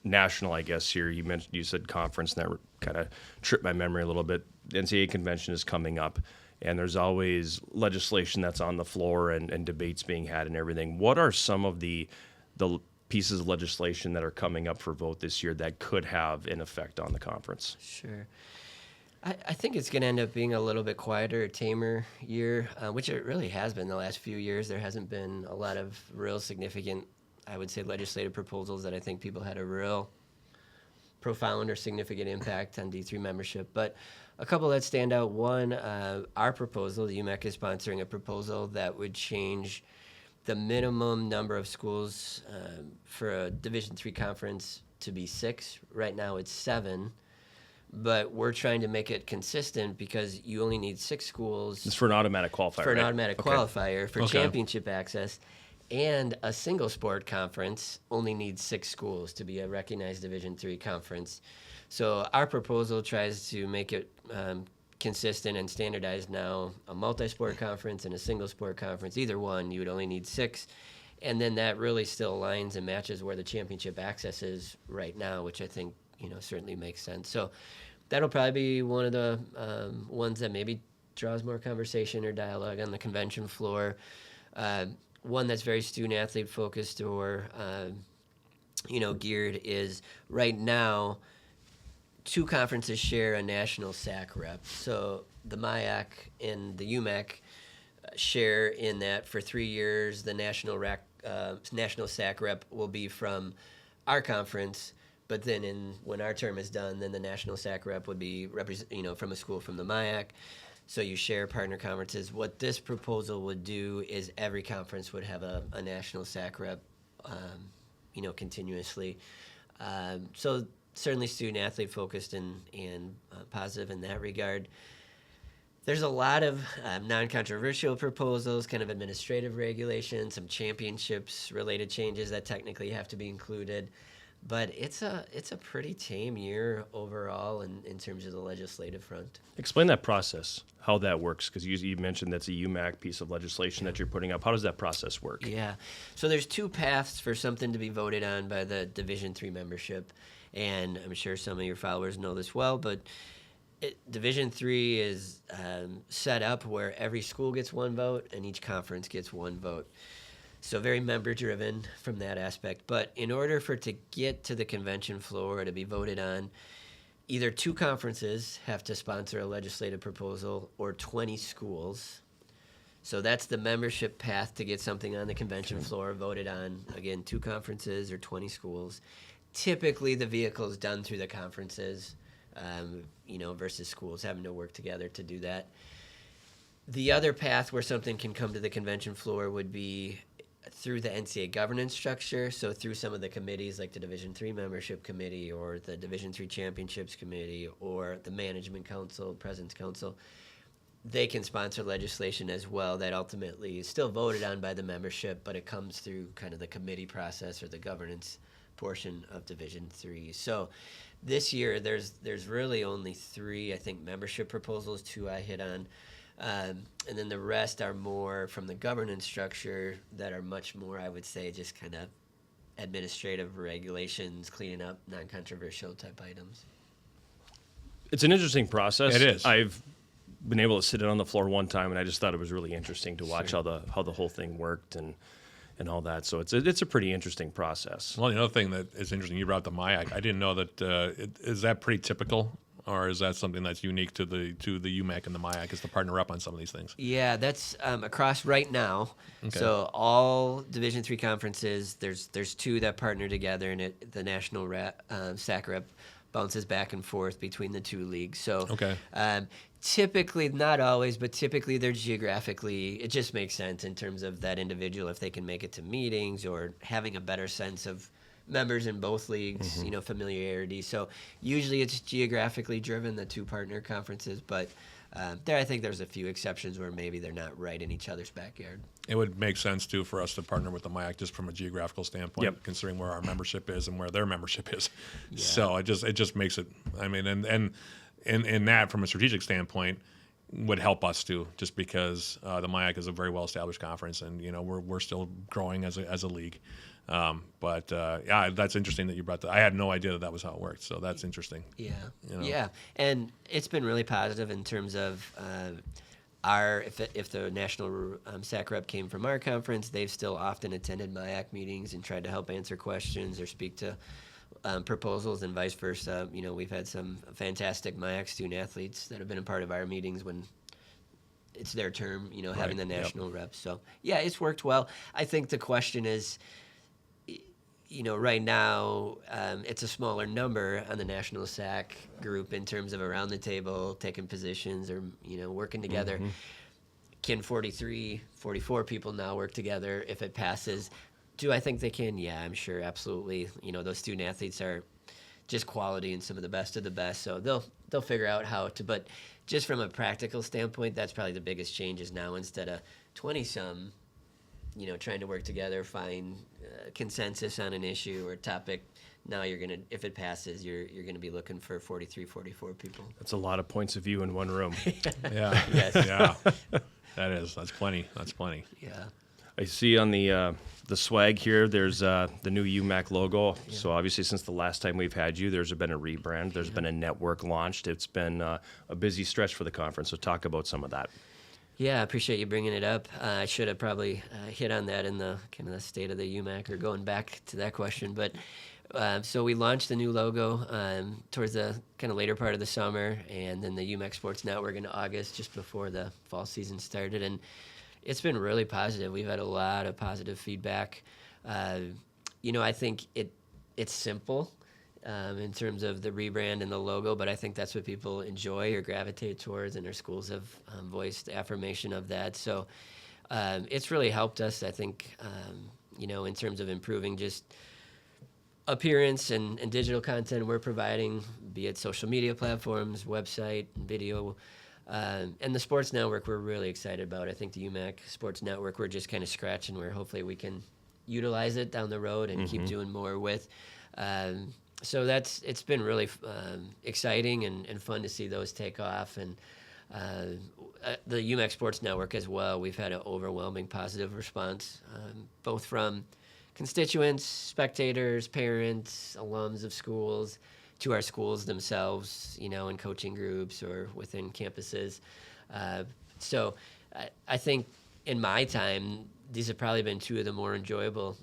Speaker 1: national, I guess. Here you said conference, and that kind of tripped my memory a little bit. The NCAA convention is coming up, and there's always legislation that's on the floor and debates being had and everything. What are some of the pieces of legislation that are coming up for vote this year that could have an effect on the conference?
Speaker 4: Sure. I think it's going to end up being a little bit quieter, tamer year, which it really has been the last few years. There hasn't been a lot of real significant, I would say, legislative proposals that I think people had a real profound or significant impact on D3 membership. But a couple that stand out. One, our proposal, the UMAC is sponsoring a proposal that would change the minimum number of schools for a Division III conference to be 6. Right now it's 7. But we're trying to make it consistent because you only need 6 schools
Speaker 1: It's for an automatic qualifier.
Speaker 4: for an
Speaker 1: right?
Speaker 4: automatic
Speaker 1: Okay.
Speaker 4: qualifier for
Speaker 2: Okay.
Speaker 4: championship access. And a single sport conference only needs 6 schools to be a recognized Division III conference. So our proposal tries to make it consistent and standardized now. A multi-sport conference and a single sport conference, either one, you would only need 6. And then that really still aligns and matches where the championship access is right now, which I think certainly makes sense. So that'll probably be one of the ones that maybe draws more conversation or dialogue on the convention floor. One that's very student-athlete focused or, geared is right now 2 conferences share a national SAC rep. So the MIAC and the UMAC share in that for 3 years, the national SAC rep will be from our conference. But then when our term is done, then the national SAC rep would be from a school from the MIAC. So you share partner conferences. What this proposal would do is every conference would have a national SAC rep, continuously. So certainly student athlete focused and positive in that regard. There's a lot of non-controversial proposals, kind of administrative regulations, some championships related changes that technically have to be included. But it's a pretty tame year overall in terms of the legislative front.
Speaker 1: Explain that process, how that works, because you mentioned that's a UMAC piece of legislation that you're putting up. How does that process work?
Speaker 4: Yeah. So there's 2 paths for something to be voted on by the Division III membership. And I'm sure some of your followers know this well, but Division III is set up where every school gets 1 vote and each conference gets 1 vote. So very member-driven from that aspect. But in order for it to get to the convention floor to be voted on, either 2 conferences have to sponsor a legislative proposal or 20 schools. So that's the membership path to get something on the convention floor voted on. Again, 2 conferences or 20 schools. Typically, the vehicle is done through the conferences, versus schools having to work together to do that. The other path where something can come to the convention floor would be through the NCAA governance structure, so through some of the committees like the Division III Membership Committee or the Division III Championships Committee or the Management Council, President's Council. They can sponsor legislation as well that ultimately is still voted on by the membership, but it comes through kind of the committee process or the governance portion of Division III. So this year there's really only 3, I think, membership proposals, 2 I hit on. And then the rest are more from the governance structure that are much more, I would say, just kind of administrative regulations, cleaning up non-controversial type items.
Speaker 1: It's an interesting process.
Speaker 2: It is.
Speaker 1: I've been able to sit in on the floor one time, and I just thought it was really interesting to watch
Speaker 2: Sure.
Speaker 1: how the whole thing worked and all that. So it's a pretty interesting process.
Speaker 2: Well, the other thing that is interesting, you brought up the MIAC. I didn't know that. Is that pretty typical, or is that something that's unique to the UMAC and the MIAC is to partner up on some of these things?
Speaker 4: Yeah, that's across right now.
Speaker 2: Okay.
Speaker 4: So all Division III conferences, there's 2 that partner together, and the national SAC rep bounces back and forth between the 2 leagues. So
Speaker 2: Okay.
Speaker 4: Typically, not always, but typically they're geographically, it just makes sense in terms of that individual, if they can make it to meetings or having a better sense of members in both leagues, familiarity. So usually it's geographically driven, the 2 partner conferences, but I think there's a few exceptions where maybe they're not right in each other's backyard.
Speaker 2: It would make sense, too, for us to partner with the MIAC just from a geographical standpoint,
Speaker 1: Yep.
Speaker 2: considering where our membership is and where their membership is.
Speaker 4: Yeah.
Speaker 2: So it just makes it, I mean, and in that, from a strategic standpoint, would help us, too, just because the MIAC is a very well-established conference, and, we're still growing as a league. But that's interesting that you brought that. I had no idea that was how it worked, so that's interesting.
Speaker 4: Yeah,
Speaker 2: You know?
Speaker 4: yeah, and it's been really positive in terms of if the national SAC rep came from our conference, they've still often attended MIAC meetings and tried to help answer questions or speak to proposals, and vice versa. We've had some fantastic MIAC student athletes that have been a part of our meetings when it's their term, having the national rep. So yeah, it's worked well. I think the question is, right now, it's a smaller number on the national SAC group in terms of around the table, taking positions or, working together. Can 43, 44 people now work together if it passes? Do I think they can? Yeah, I'm sure, absolutely. Those student athletes are just quality and some of the best of the best, so they'll figure out how to. But just from a practical standpoint, that's probably the biggest change is now instead of 20-some, trying to work together, find consensus on an issue or topic. Now if it passes, you're gonna be looking for 43, 44 people.
Speaker 1: That's a lot of points of view in one room.
Speaker 2: Yeah.
Speaker 4: Yes.
Speaker 2: Yeah. That's plenty.
Speaker 4: Yeah.
Speaker 1: I see on the swag here, there's the new UMAC logo.
Speaker 4: Yeah.
Speaker 1: So obviously, since the last time we've had you, there's been a rebrand. There's been a network launched. It's been a busy stretch for the conference. So talk about some of that.
Speaker 4: Yeah, I appreciate you bringing it up. I should have probably hit on that in the kind of the state of the UMAC or going back to that question. But so we launched the new logo towards the kind of later part of the summer, and then the UMAC Sports Network in August, just before the fall season started. And it's been really positive. We've had a lot of positive feedback. I think it's simple in terms of the rebrand and the logo, but I think that's what people enjoy or gravitate towards, and our schools have voiced affirmation of that. So it's really helped us, I think, in terms of improving just appearance and digital content we're providing, be it social media platforms, website, video. And the Sports Network we're really excited about. I think the UMAC Sports Network, we're just kind of scratching where hopefully we can utilize it down the road and keep doing more with. So it's been really exciting and fun to see those take off. And the UMAC Sports Network as well, we've had an overwhelming positive response, both from constituents, spectators, parents, alums of schools, to our schools themselves, in coaching groups or within campuses. So I think in my time, these have probably been 2 of the more enjoyable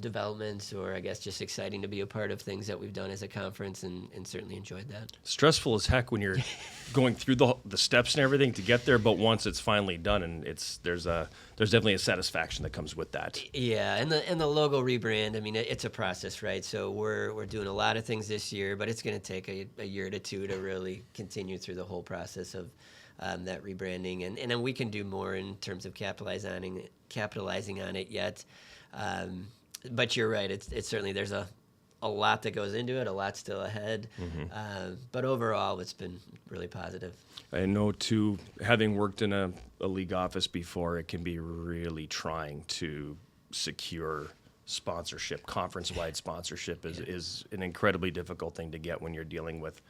Speaker 4: developments, or I guess just exciting to be a part of things that we've done as a conference, and certainly enjoyed that.
Speaker 1: Stressful as heck when you're going through the steps and everything to get there, but once it's finally done, and there's definitely a satisfaction that comes with that.
Speaker 4: Yeah, and the logo rebrand, I mean, it's a process, right? So we're doing a lot of things this year, but it's going to take a year to two to really continue through the whole process of that rebranding, and then we can do more in terms of capitalizing on it yet. But you're right. It's certainly, there's a lot that goes into it, a lot still ahead. But overall, it's been really positive.
Speaker 1: I know, too, having worked in a league office before, it can be really trying to secure sponsorship. Conference-wide sponsorship is an incredibly difficult thing to get when you're dealing with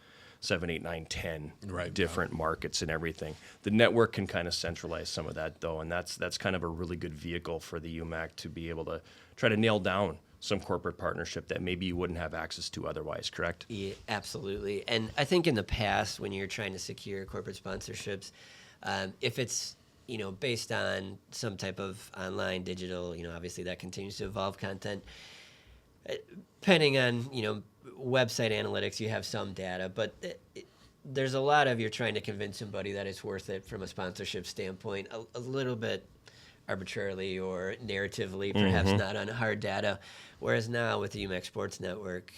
Speaker 1: 7, 8, 9, 10 different markets and everything. The network can kind of centralize some of that, though, and that's kind of a really good vehicle for the UMAC to be able to try to nail down some corporate partnership that maybe you wouldn't have access to otherwise, correct?
Speaker 4: Yeah, absolutely. And I think in the past, when you're trying to secure corporate sponsorships, if it's based on some type of online, digital, obviously that continues to evolve content. Depending on, website analytics, you have some data, but there's a lot of you're trying to convince somebody that it's worth it from a sponsorship standpoint, a little bit arbitrarily or narratively, perhaps not on hard data. Whereas now with the UMAC Sports Network,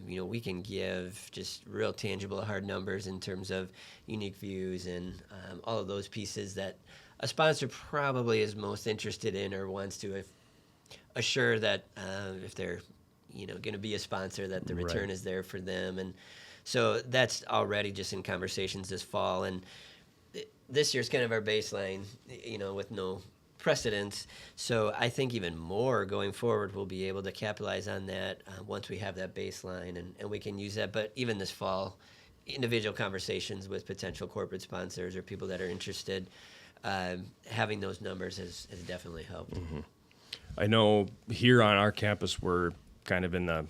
Speaker 4: we can give just real tangible hard numbers in terms of unique views and all of those pieces that a sponsor probably is most interested in or wants to assure that if they're going to be a sponsor, that the return is there for them. And so that's already just in conversations this fall. And this year's kind of our baseline, with no precedence. So I think even more going forward, we'll be able to capitalize on that once we have that baseline, and we can use that. But even this fall, individual conversations with potential corporate sponsors or people that are interested, having those numbers has definitely helped.
Speaker 1: I know here on our campus, we're kind of in the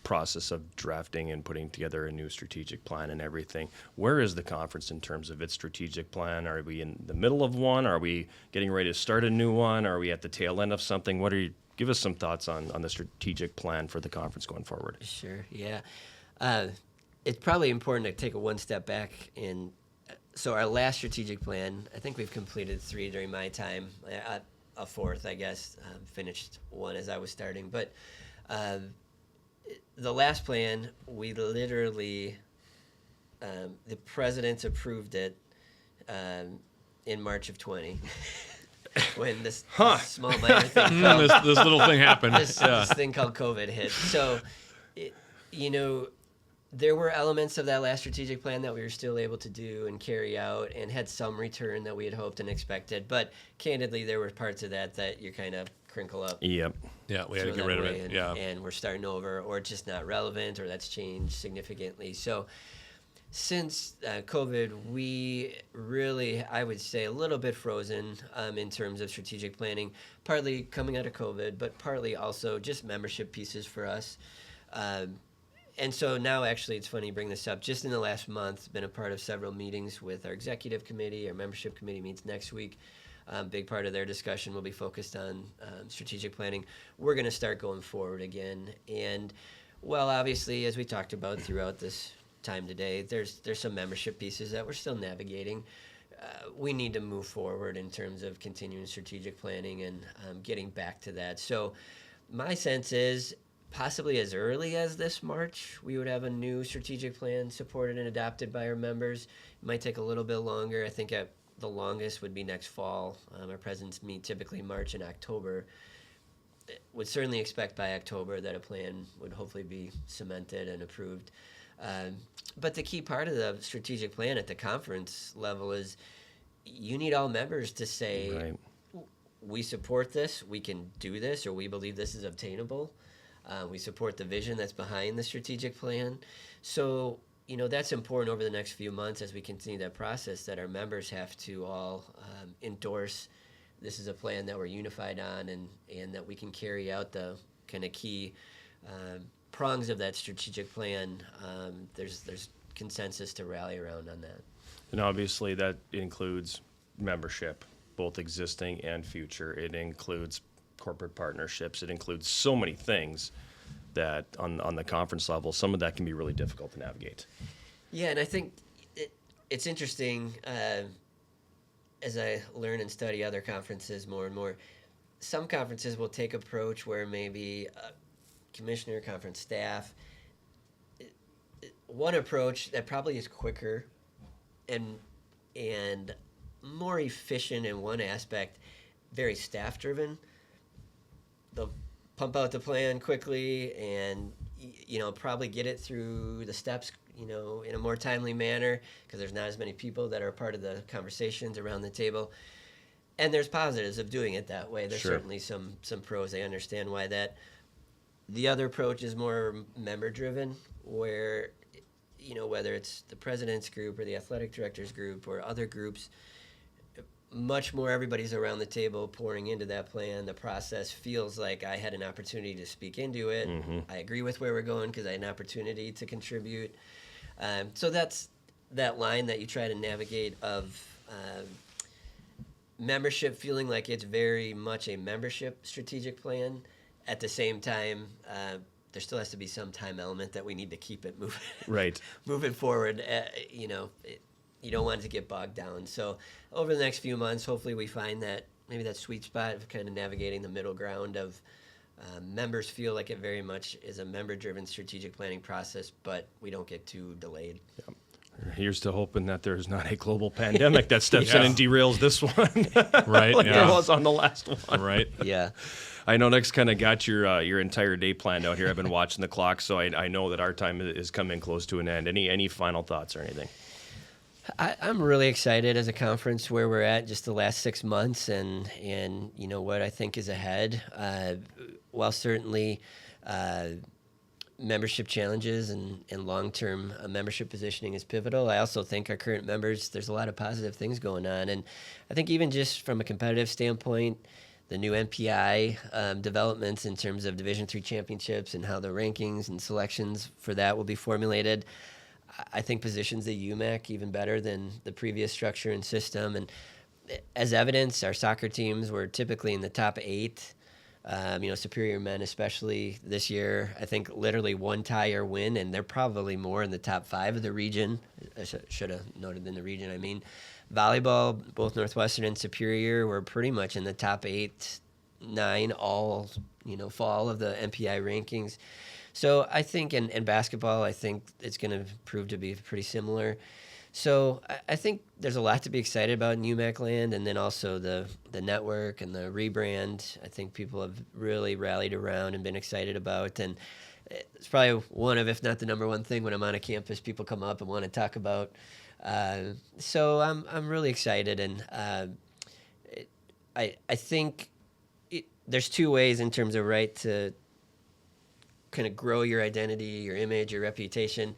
Speaker 1: process of drafting and putting together a new strategic plan and everything. Where is the conference in terms of its strategic plan? Are we in the middle of one? Are we getting ready to start a new one? Are we at the tail end of something? Give us some thoughts on the strategic plan for the conference going forward.
Speaker 4: Sure, yeah. It's probably important to take a one step back. So our last strategic plan, I think we've completed 3 during my time, a 4th, I guess, finished 1 as I was starting. But the last plan, we literally, the president approved it in March of 20 when this small minor thing
Speaker 2: this little thing happened.
Speaker 4: This thing called COVID hit. So, there were elements of that last strategic plan that we were still able to do and carry out and had some return that we had hoped and expected. But candidly, there were parts of that you kind of crinkle up.
Speaker 1: Yep.
Speaker 2: Yeah, we had to get rid of it.
Speaker 4: And we're starting over, or it's just not relevant, or that's changed significantly. So since COVID, we really, I would say, a little bit frozen in terms of strategic planning, partly coming out of COVID, but partly also just membership pieces for us. And so now, actually, it's funny you bring this up. Just in the last month, been a part of several meetings with our executive committee. Our membership committee meets next week. Big part of their discussion will be focused on strategic planning. We're going to start going forward again. And, well, obviously, as we talked about throughout this time today, there's some membership pieces that we're still navigating. We need to move forward in terms of continuing strategic planning and getting back to that. So my sense is, possibly as early as this March, we would have a new strategic plan supported and adopted by our members. It might take a little bit longer. I think at the longest would be next fall. Our presidents meet typically March and October. Would certainly expect by October that a plan would hopefully be cemented and approved. But the key part of the strategic plan at the conference level is you need all members to say, we support this, we can do this, or we believe this is obtainable. We support the vision that's behind the strategic plan. So, that's important over the next few months as we continue that process, that our members have to all endorse this is a plan that we're unified on and that we can carry out the kind of key prongs of that strategic plan. There's consensus to rally around on that.
Speaker 1: And obviously that includes membership, both existing and future. It includes corporate partnerships. It includes so many things that on the conference level, some of that can be really difficult to navigate.
Speaker 4: Yeah, and I think it's interesting as I learn and study other conferences more and more. Some conferences will take approach where maybe a commissioner, conference staff, one approach that probably is quicker and more efficient in one aspect, very staff driven. They'll pump out the plan quickly and probably get it through the steps in a more timely manner because there's not as many people that are part of the conversations around the table. And there's positives of doing it that way. There's
Speaker 1: Sure.
Speaker 4: certainly some pros. I understand why that. The other approach is more member driven, where whether it's the president's group or the athletic director's group or other groups, much more everybody's around the table pouring into that plan. The process feels like I had an opportunity to speak into it.
Speaker 1: Mm-hmm.
Speaker 4: I agree with where we're going because I had an opportunity to contribute. So that's that line that you try to navigate of membership feeling like it's very much a membership strategic plan. At the same time, there still has to be some time element that we need to keep it moving,
Speaker 1: Right.
Speaker 4: moving forward. You don't want it to get bogged down. So over the next few months, hopefully we find that maybe that sweet spot of kind of navigating the middle ground of members feel like it very much is a member-driven strategic planning process, but we don't get too delayed.
Speaker 1: Yep. Here's to hoping that there's not a global pandemic that steps in
Speaker 2: Yeah.
Speaker 1: and derails this one.
Speaker 2: Right.
Speaker 1: Like there
Speaker 2: Yeah.
Speaker 1: was on the last one.
Speaker 2: Right.
Speaker 4: Yeah.
Speaker 1: I know Nick's kind of got your entire day planned out here. I've been watching the clock, so I know that our time is coming close to an end. Any final thoughts or anything?
Speaker 4: I'm really excited as a conference where we're at just the last 6 months and what I think is ahead. While certainly membership challenges and long-term membership positioning is pivotal, I also think our current members, there's a lot of positive things going on. And I think even just from a competitive standpoint, the new NPI developments in terms of Division III championships and how the rankings and selections for that will be formulated, I think positions the UMAC even better than the previous structure and system. And as evidence, our soccer teams were typically in the top 8. Superior men, especially this year, I think literally one tie or win, and they're probably more in the top 5 of the region. I should have noted in the region. I mean, volleyball, both Northwestern and Superior were pretty much in the top 8, 9, all fall of the MPI rankings. So I think in basketball, I think it's going to prove to be pretty similar. So I think there's a lot to be excited about in UMAC land, and then also the network and the rebrand. I think people have really rallied around and been excited about, and it's probably one of, if not the number one thing when I'm on a campus, people come up and want to talk about. So I'm really excited, and I think there's 2 ways in terms of to kind of grow your identity, your image, your reputation.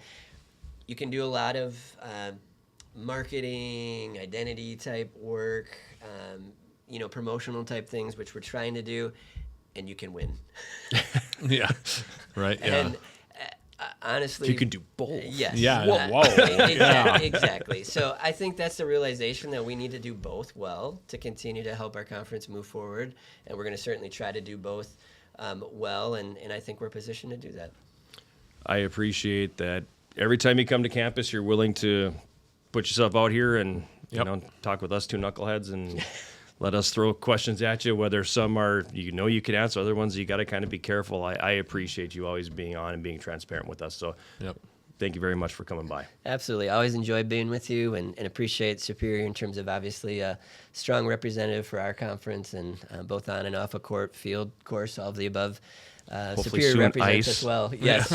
Speaker 4: You can do a lot of marketing, identity type work, promotional type things, which we're trying to do, and you can win.
Speaker 2: Yeah. Right. Yeah.
Speaker 4: And honestly,
Speaker 1: You can do both.
Speaker 4: Yes.
Speaker 2: Yeah.
Speaker 1: Whoa.
Speaker 4: Exactly. So I think that's the realization that we need to do both well to continue to help our conference move forward, and we're going to certainly try to do both well, and I think we're positioned to do that.
Speaker 1: I appreciate that every time you come to campus, you're willing to put yourself out here and
Speaker 2: Yep.
Speaker 1: talk with us 2 knuckleheads and let us throw questions at you, whether some are you can answer, other ones you got to kind of be careful. I appreciate you always being on and being transparent with us. So
Speaker 2: Yep.
Speaker 1: thank you very much for coming by.
Speaker 4: Absolutely. I always enjoy being with you and appreciate Superior in terms of obviously a strong representative for our conference and both on and off a court, field, course, all of the above. Superior
Speaker 1: soon
Speaker 4: represents
Speaker 1: ice.
Speaker 4: as well. Yes.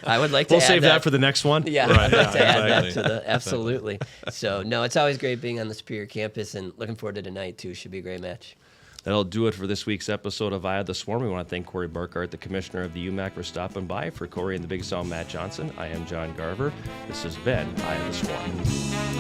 Speaker 4: I would like to
Speaker 1: We'll
Speaker 4: add
Speaker 1: save that for the next one.
Speaker 4: Yeah,
Speaker 2: Right,
Speaker 4: I'd like to
Speaker 2: yeah,
Speaker 4: add that
Speaker 2: exactly.
Speaker 4: to the absolutely. So no, it's always great being on the Superior campus and looking forward to tonight too. Should be a great match.
Speaker 1: That'll do it for this week's episode of Via the Swarm. We want to thank Corey Borchardt, the commissioner of the UMAC, for stopping by. For Corey and the Big Sound Matt Johnson, I am Jon Garver. This has been Via the Swarm.